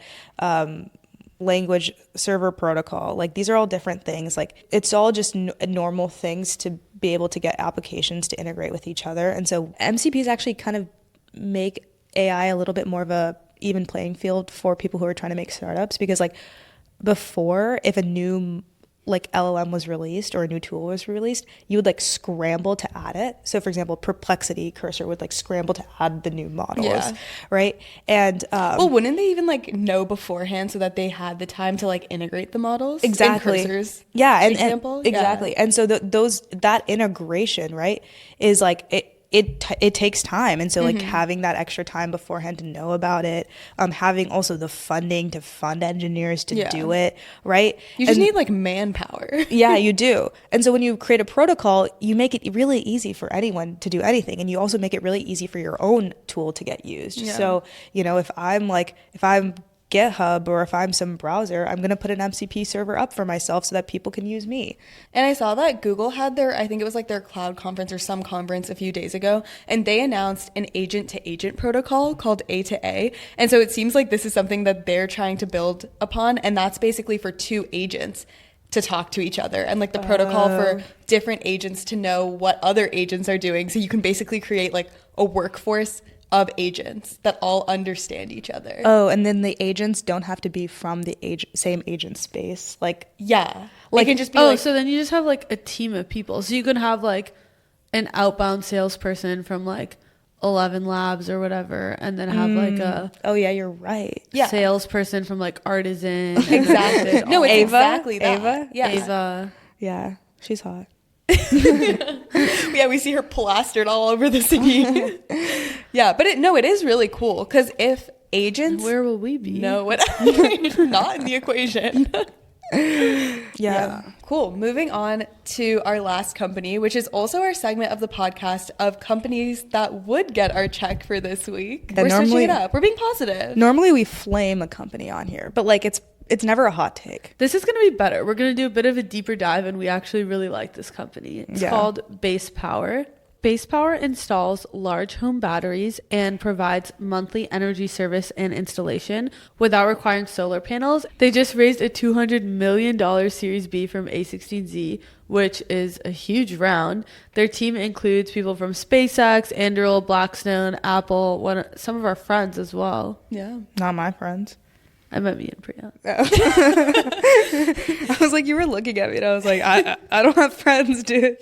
language server protocol. Like these are all different things. Like it's all just normal things to be able to get applications to integrate with each other. And so MCPs actually kind of make AI a little bit more of a even playing field for people who are trying to make startups, because like before, if a new like LLM was released or a new tool was released, you would like scramble to add it. So for example, Perplexity Cursor would like scramble to add the new models, right? And well, wouldn't they even like know beforehand so that they had the time to like integrate the models? Exactly. In Cursor's example. Exactly. And so that integration, right, is like it takes time. And so like having that extra time beforehand to know about it, having also the funding to fund engineers to do it, right? You just need like manpower. Yeah, you do. And so when you create a protocol, you make it really easy for anyone to do anything. And you also make it really easy for your own tool to get used. Yeah. So, if I'm GitHub or if I'm some browser, I'm going to put an MCP server up for myself so that people can use me. And I saw that Google had I think it was like their cloud conference or some conference a few days ago, and they announced an agent-to-agent protocol called A2A. And so it seems like this is something that they're trying to build upon, and that's basically for two agents to talk to each other, and like the protocol for different agents to know what other agents are doing. So you can basically create like a workforce of agents that all understand each other. Oh, and then the agents don't have to be from the same agent space. Like, yeah. Like, it can just be so then you just have like a team of people. So you can have like an outbound salesperson from like 11 Labs or whatever, and then have like a you're right. salesperson from like Artisan. Exactly. No, it's Ava, exactly that. Ava? Yeah. Ava. Yeah, she's hot. Yeah, we see her plastered all over the city. Yeah, but it is really cool, because if agents, where will we be? No, not in the equation. Yeah. Cool. Moving on to our last company, which is also our segment of the podcast of companies that would get our check for this week. We're switching it up. We're being positive. Normally we flame a company on here, but like it's never a hot take. This is going to be better. We're going to do a bit of a deeper dive, and we actually really like this company. It's called Base Power. Base Power installs large home batteries and provides monthly energy service and installation without requiring solar panels. They just raised a $200 million Series B from A16Z, which is a huge round. Their team includes people from SpaceX, Anduril, Blackstone, Apple, some of our friends as well. Yeah. Not my friends. I meant me and Priya. I was like, you were looking at me, and I was like, I don't have friends, dude.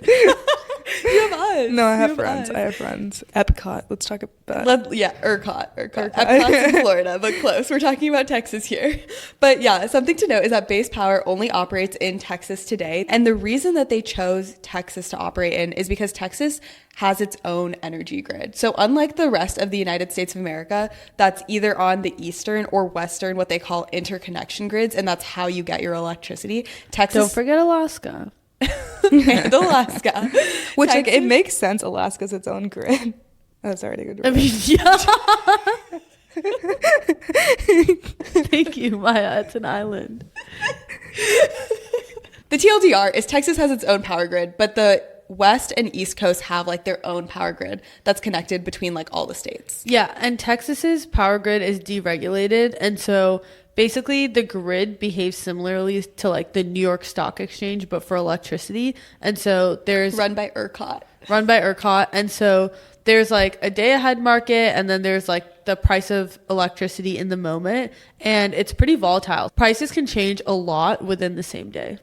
You have us. No, I have friends. I have friends. Epcot. Let's talk about ERCOT. Epcot's in Florida, but close. We're talking about Texas here. But yeah, something to note is that Base Power only operates in Texas today. And the reason that they chose Texas to operate in is because Texas has its own energy grid. So unlike the rest of the United States of America, that's either on the eastern or western, what they call interconnection grids, and that's how you get your electricity. Texas. Don't forget Alaska. And Alaska. Which, Texas, like, it makes sense. Alaska's its own grid. That's already good. I mean, yeah. Thank you, Maya. It's an island. The TLDR is Texas has its own power grid, but the West and East Coast have like their own power grid that's connected between like all the states. Yeah, and Texas's power grid is deregulated, and so basically the grid behaves similarly to like the New York Stock Exchange, but for electricity. And so there's Run by ERCOT. And so there's like a day ahead market, and then there's like the price of electricity in the moment, and it's pretty volatile. Prices can change a lot within the same day.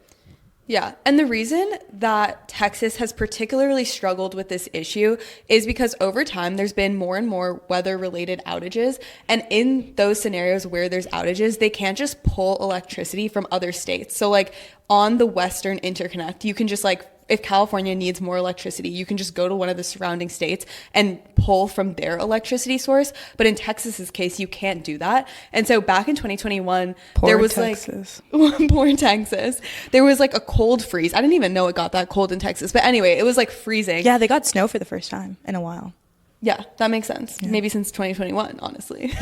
Yeah. And the reason that Texas has particularly struggled with this issue is because over time, there's been more and more weather-related outages. And in those scenarios where there's outages, they can't just pull electricity from other states. So like on the Western Interconnect, you can just like, if California needs more electricity, you can just go to one of the surrounding states and pull from their electricity source. But in Texas's case, you can't do that. And so back in 2021, there was Texas. like, poor Texas. There was like a cold freeze. I didn't even know it got that cold in Texas. But anyway, it was like freezing. Yeah, they got snow for the first time in a while. Yeah, that makes sense. Yeah. Maybe since 2021, honestly.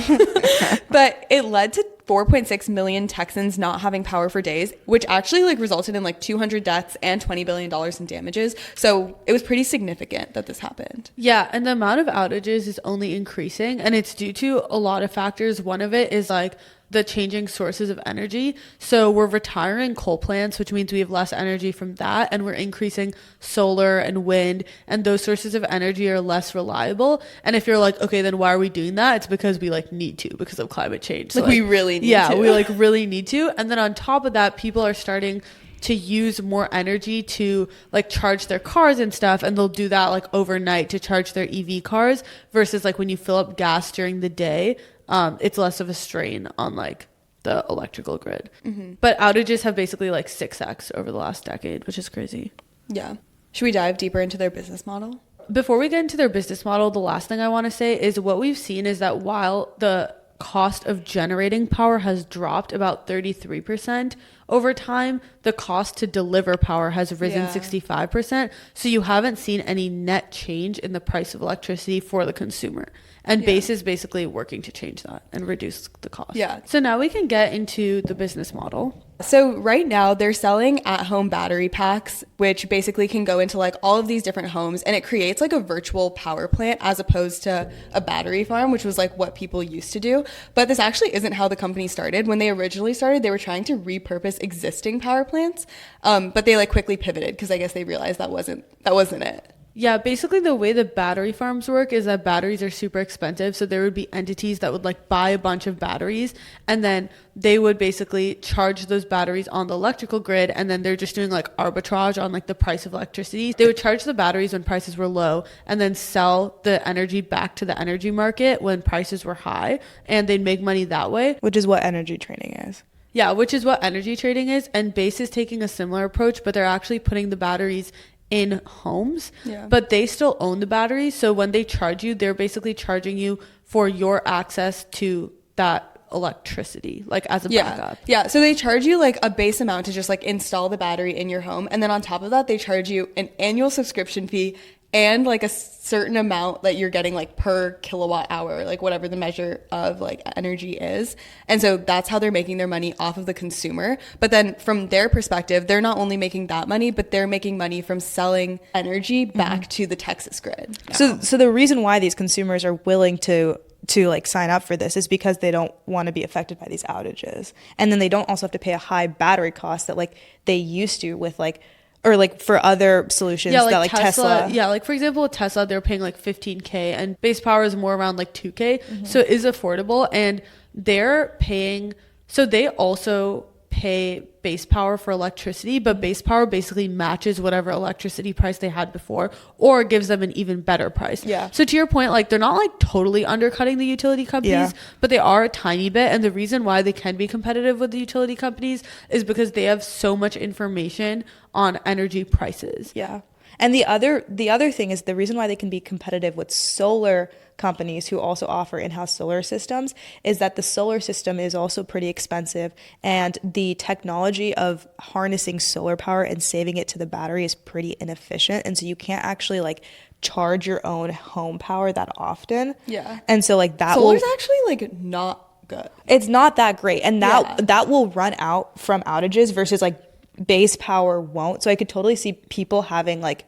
But it led to 4.6 million Texans not having power for days, which actually like resulted in like 200 deaths and $20 billion in damages. So it was pretty significant that this happened. Yeah, and the amount of outages is only increasing, and it's due to a lot of factors. One of it is like the changing sources of energy. So we're retiring coal plants, which means we have less energy from that, and we're increasing solar and wind, and those sources of energy are less reliable. And if you're like, okay, then why are we doing that? It's because we like need to, because of climate change. So, like we really need to. We like really need to. And then on top of that, people are starting to use more energy to like charge their cars and stuff, and they'll do that like overnight to charge their EV cars versus like when you fill up gas during the day. It's less of a strain on like the electrical grid. Mm-hmm. But outages have basically like 6x over the last decade, which is crazy. Yeah. Should we dive deeper into their business model? Before we get into their business model, the last thing I want to say is what we've seen is that while the cost of generating power has dropped about 33% over time, the cost to deliver power has risen 65%. So you haven't seen any net change in the price of electricity for the consumer. And Base is basically working to change that and reduce the cost. Yeah. So now we can get into the business model. So right now they're selling at-home battery packs, which basically can go into like all of these different homes, and it creates like a virtual power plant as opposed to a battery farm, which was like what people used to do. But this actually isn't how the company started. When they originally started, they were trying to repurpose existing power plants, but they like quickly pivoted because I guess they realized that wasn't it. Yeah, basically the way the battery farms work is that batteries are super expensive. So there would be entities that would like buy a bunch of batteries, and then they would basically charge those batteries on the electrical grid. And then they're just doing like arbitrage on like the price of electricity. They would charge the batteries when prices were low and then sell the energy back to the energy market when prices were high, and they'd make money that way. Which is what energy trading is. Yeah, which is what energy trading is. And Base is taking a similar approach, but they're actually putting the batteries in homes, but they still own the batteries. So when they charge you, they're basically charging you for your access to that electricity, like as a backup. Yeah. So they charge you like a base amount to just like install the battery in your home. And then on top of that, they charge you an annual subscription fee and like a certain amount that you're getting like per kilowatt hour, like whatever the measure of like energy is. And so that's how they're making their money off of the consumer. But then from their perspective, they're not only making that money, but they're making money from selling energy back to the Texas grid. So the reason why these consumers are willing to like sign up for this is because they don't want to be affected by these outages. And then they don't also have to pay a high battery cost that like they used to with like, or like for other solutions that like Tesla. Yeah, like for example, with Tesla, they're paying like $15,000 and base power is more around like $2,000. So it is affordable, and they're paying, so they also pay base power for electricity, but base power basically matches whatever electricity price they had before or gives them an even better price. Yeah. So to your point, like they're not like totally undercutting the utility companies, but they are a tiny bit. And the reason why they can be competitive with the utility companies is because they have so much information on energy prices. Yeah. And the other thing is the reason why they can be competitive with solar companies who also offer in-house solar systems is that the solar system is also pretty expensive, and the technology of harnessing solar power and saving it to the battery is pretty inefficient, and so you can't actually like charge your own home power that often. Yeah. And so like that solar's actually like not good. It's not that great, and that will run out from outages versus like base power won't. So I could totally see people having like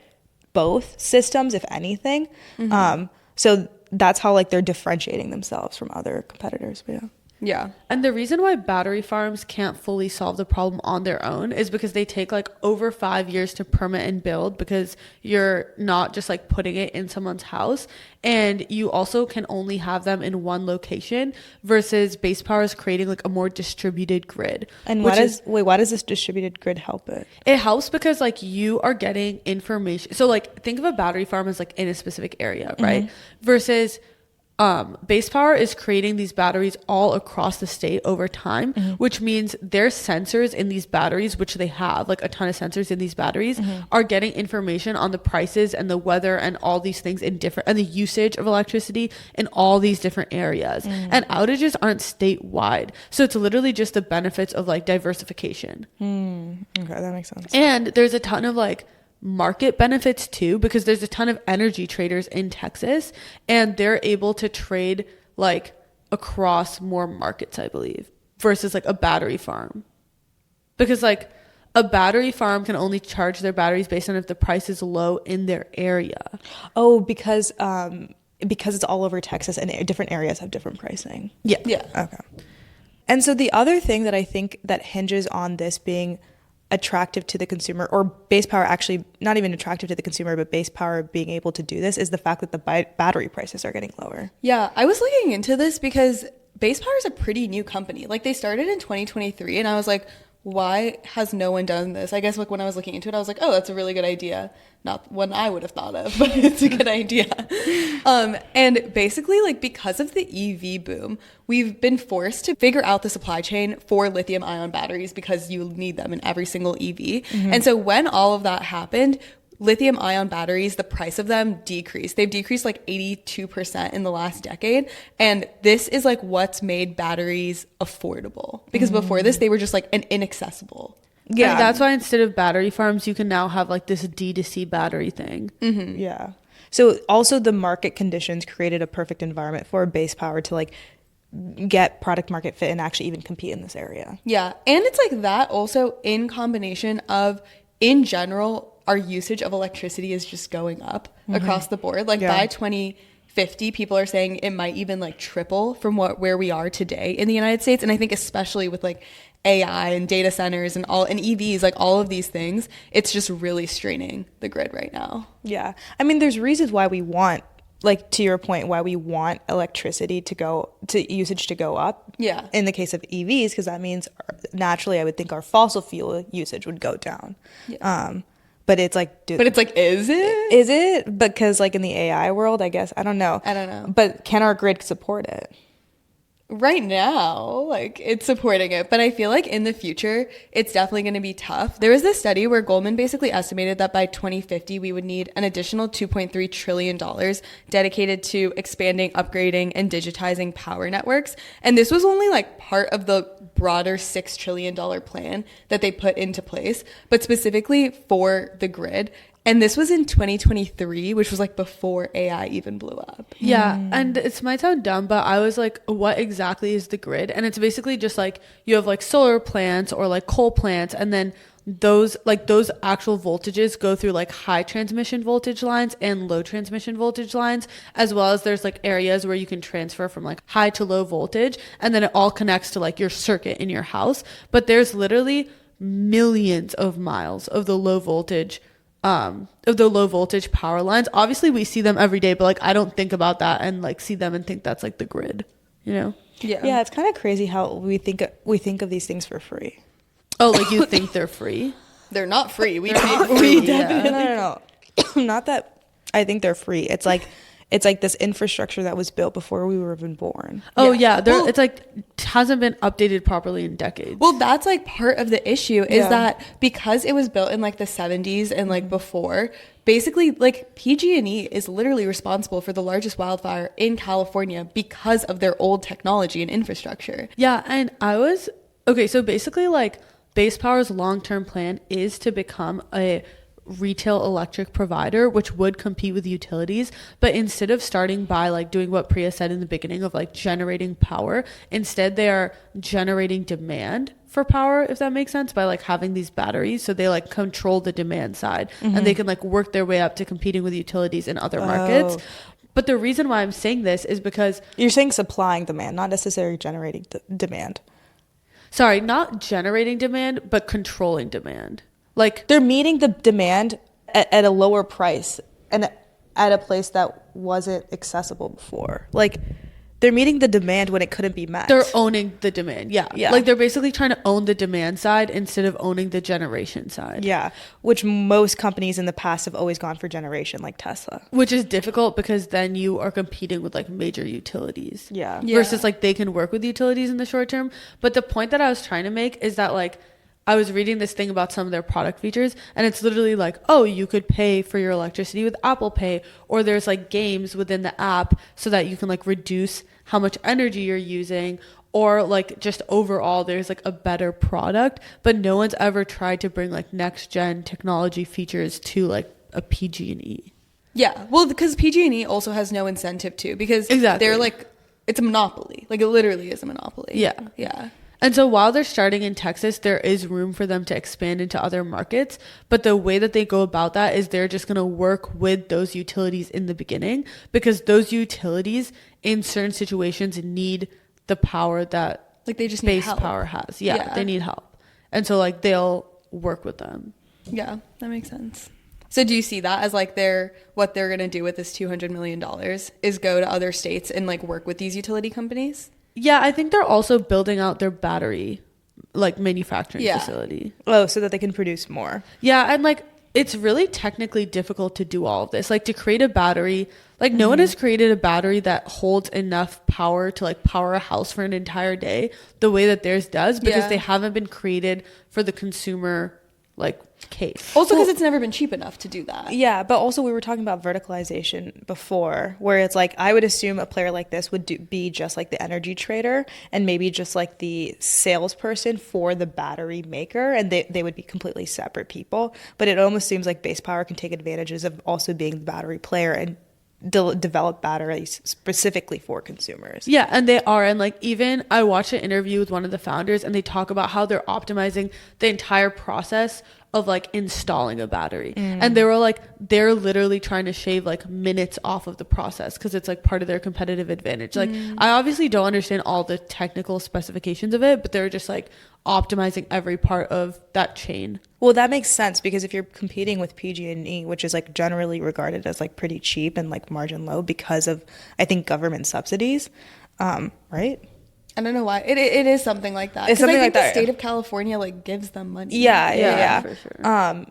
both systems, if anything. So that's how like they're differentiating themselves from other competitors. But Yeah. And the reason why battery farms can't fully solve the problem on their own is because they take like over 5 years to permit and build, because you're not just like putting it in someone's house, and you also can only have them in one location versus base power is creating like a more distributed grid. And why does this distributed grid help it? It helps because like you are getting information. So like think of a battery farm as like in a specific area, right? Versus base power is creating these batteries all across the state over time, which means their sensors in these batteries, which they have like a ton of sensors in these batteries, are getting information on the prices and the weather and all these things in different, and the usage of electricity in all these different areas. And outages aren't statewide, so it's literally just the benefits of like diversification. Okay, that makes sense. And there's a ton of like market benefits too, because there's a ton of energy traders in Texas, and they're able to trade like across more markets, I believe, versus like a battery farm, because like a battery farm can only charge their batteries based on if the price is low in their area. Oh, because it's all over Texas and different areas have different pricing. Yeah. Okay. And so the other thing that I think that hinges on this being attractive to the consumer, or base power actually not even attractive to the consumer, but base power being able to do this, is the fact that the battery prices are getting lower. Yeah, I was looking into this because base power is a pretty new company. Like they started in 2023, and I was like, why has no one done this? I guess like when I was looking into it, I was like, oh, that's a really good idea. Not one I would have thought of, but it's a good idea. And basically, like because of the EV boom, we've been forced to figure out the supply chain for lithium ion batteries, because you need them in every single EV. And so when all of that happened, lithium ion batteries, the price of them decreased. They've decreased like 82% in the last decade. And this is like what's made batteries affordable, because before this, they were just like an inaccessible. Yeah. And that's why instead of battery farms, you can now have like this D2C battery thing. Yeah. So also the market conditions created a perfect environment for base power to like get product market fit and actually even compete in this area. Yeah. And it's like that also in combination of, in general, our usage of electricity is just going up across the board. Like by 2050, people are saying it might even like triple from where we are today in the United States. And I think especially with like AI and data centers and EVs, like all of these things, it's just really straining the grid right now. Yeah. I mean, there's reasons why we want, like to your point, why we want electricity usage to go up. Yeah. In the case of EVs, because that means naturally I would think our fossil fuel usage would go down. Yeah. But it's like, is it? Is it? Because like in the AI world, I guess, I don't know. But can our grid support it? Right now, like it's supporting it, but I feel like in the future, it's definitely going to be tough. There was this study where Goldman basically estimated that by 2050, we would need an additional $2.3 trillion dedicated to expanding, upgrading, and digitizing power networks. And this was only like part of the broader $6 trillion plan that they put into place, but specifically for the grid. And this was in 2023, which was like before AI even blew up. Yeah, and it might sound dumb, but I was like, what exactly is the grid? And it's basically just like you have like solar plants or like coal plants, and then those actual voltages go through like high transmission voltage lines and low transmission voltage lines, as well as there's like areas where you can transfer from like high to low voltage, and then it all connects to like your circuit in your house. But there's literally millions of miles of the low voltage power lines. Obviously we see them every day, but like I don't think about that and like see them and think that's like the grid, you know? Yeah, it's kind of crazy how we think of these things for free. Oh, like you think they're free? They're not free. We pay for it. No. Not that I think they're free. It's like this infrastructure that was built before we were even born. Oh yeah, it's like hasn't been updated properly in decades. Well, that's like part of the issue is that because it was built in like the 70s and like before, basically like PG&E is literally responsible for the largest wildfire in California because of their old technology and infrastructure. Yeah, and so basically like Base Power's long-term plan is to become a retail electric provider, which would compete with utilities. But instead of starting by like doing what Priya said in the beginning of like generating power, instead they are generating demand for power, if that makes sense, by like having these batteries. So they like control the demand side and they can like work their way up to competing with utilities in other markets. But the reason why I'm saying this is because you're saying supplying demand, not necessarily generating demand. Sorry, not generating demand, but controlling demand. Like they're meeting the demand at a lower price and at a place that wasn't accessible before. Like they're meeting the demand when it couldn't be met. They're owning the demand. Yeah. Like they're basically trying to own the demand side instead of owning the generation side. Yeah. Which most companies in the past have always gone for generation, like Tesla. Which is difficult because then you are competing with like major utilities. Yeah. Versus like they can work with utilities in the short term. But the point that I was trying to make is that like I was reading this thing about some of their product features and it's literally like, oh, you could pay for your electricity with Apple Pay, or there's like games within the app so that you can like reduce how much energy you're using, or like just overall there's like a better product. But no one's ever tried to bring like next gen technology features to like a PG&E. Yeah, well, because PG&E also has no incentive to, because they're like, it's a monopoly. Like it literally is a monopoly. Yeah. And so while they're starting in Texas, there is room for them to expand into other markets. But the way that they go about that is they're just going to work with those utilities in the beginning, because those utilities in certain situations need the power that like they just need Base help. Power has. Yeah, they need help. And so like they'll work with them. Yeah, that makes sense. So do you see that as like what they're going to do with this $200 million is go to other states and like work with these utility companies? Yeah, I think they're also building out their battery like manufacturing facility. Oh, so that they can produce more. Yeah, and like it's really technically difficult to do all of this. Like to create a battery, like no one has created a battery that holds enough power to like power a house for an entire day the way that theirs does, because they haven't been created for the consumer like case. Also because it's never been cheap enough to do that. Yeah, but also we were talking about verticalization before, where it's like I would assume a player like this would be just like the energy trader and maybe just like the salesperson for the battery maker, and they would be completely separate people. But it almost seems like Base Power can take advantages of also being the battery player and develop batteries specifically for consumers. Yeah, and they are. And like even I watched an interview with one of the founders and they talk about how they're optimizing the entire process of like installing a battery. And they were like, they're literally trying to shave like minutes off of the process because it's like part of their competitive advantage. Like I obviously don't understand all the technical specifications of it, but they're just like optimizing every part of that chain. Well, that makes sense, because if you're competing with PG&E, which is like generally regarded as like pretty cheap and like margin low because of, I think, government subsidies, right? I don't know why. It is something like that. It's something like that. The state of California like gives them money. Yeah. For sure.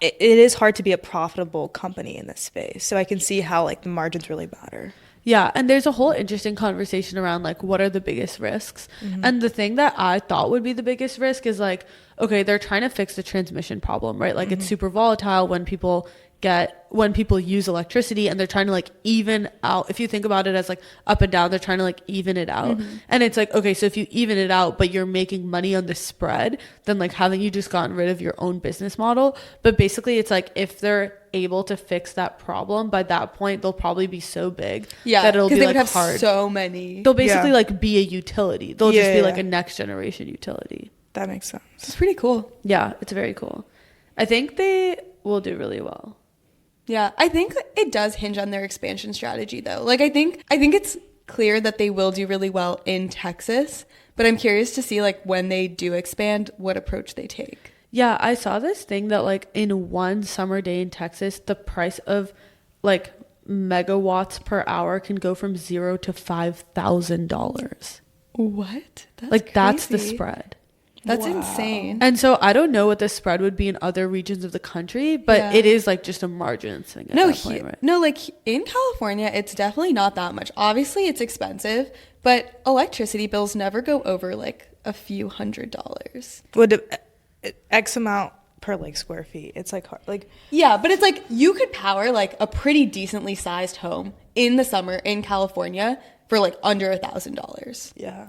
It is hard to be a profitable company in this space. So I can see how like the margins really matter. Yeah, and there's a whole interesting conversation around like what are the biggest risks. And the thing that I thought would be the biggest risk is like, okay, they're trying to fix the transmission problem, right? Like it's super volatile when people use electricity, and they're trying to like even out. If you think about it as like up and down, they're trying to like even it out. And it's like, okay, so if you even it out but you're making money on the spread, then like haven't you just gotten rid of your own business model? But basically it's like if they're able to fix that problem, by that point they'll probably be so big Yeah, that it'll be they like would have hard. so many. They'll basically Yeah. like be a utility. They'll just be Yeah. like a next generation utility. That makes sense. It's pretty cool. Yeah, it's very cool. I think they will do really well. Yeah, I think it does hinge on their expansion strategy though. Like I think it's clear that they will do really well in Texas, but I'm curious to see like when they do expand, what approach they take. Yeah, I saw this thing that like in one summer day in Texas, the price of like megawatts per hour can go from $0 to $5,000. What? That's the crazy. spread. That's Wow. insane. And so I don't know what the spread would be in other regions of the country, but Yeah. it is like just a margin thing at that point, right? No, like in California, it's definitely not that much. Obviously, it's expensive, but electricity bills never go over like a few $100s. Would X amount per like square feet. It's like hard. Like Yeah, but it's like you could power like a pretty decently sized home in the summer in California for like under $1,000. yeah.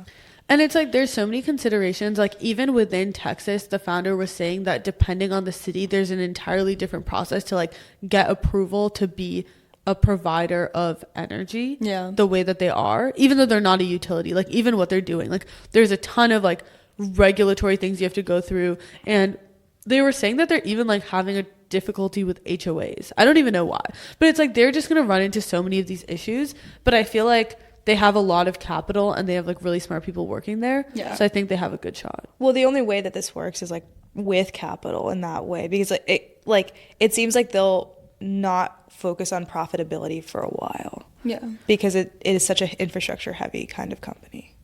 And it's like there's so many considerations. Like even within Texas, the founder was saying that depending on the city, there's an entirely different process to like get approval to be a provider of energy. Yeah. The way that they are, even though they're not a utility, like even what they're doing, like there's a ton of like regulatory things you have to go through. And they were saying that they're even like having a difficulty with HOAs. I don't even know why, but it's like they're just going to run into so many of these issues. But I feel like they have a lot of capital and they have like really smart people working there. Yeah. So I think they have a good shot. Well, the only way that this works is like with capital in that way, because it seems like they'll not focus on profitability for a while. Yeah. Because it is such an infrastructure heavy kind of company.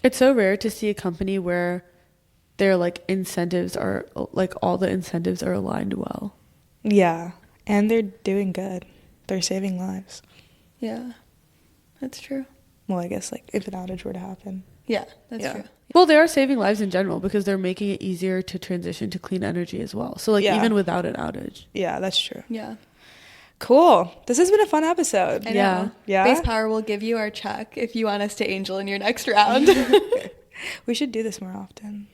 It's so rare to see a company where their like incentives are like all the incentives are aligned well. Yeah. And they're doing good. They're saving lives. Yeah. That's true. Well, I guess like if an outage were to happen. Yeah, that's Yeah. true. Well, they are saving lives in general because they're making it easier to transition to clean energy as well. So like Yeah. even without an outage. Yeah, that's true. Yeah. Cool. This has been a fun episode. I Yeah. know. Yeah? Base Power will give you our check if you want us to angel in your next round. We should do this more often.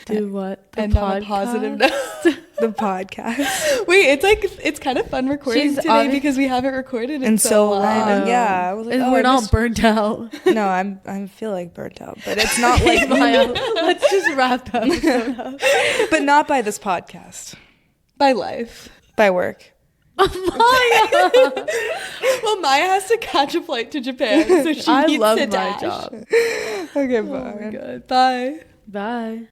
Do what? The And on a positive podcast? note. The podcast. Wait, it's kind of fun recording She's today because we haven't recorded in And so long. long. Yeah. I was like, And oh, we're I not missed- burnt out. No, I feel like burnt out, but it's not like Maya, let's just wrap the episode up. but not by this podcast. By life. By work. Maya! Well, Maya has to catch a flight to Japan, so she I needs love to my dash. job. Okay, Oh bye. my god. Bye. Bye.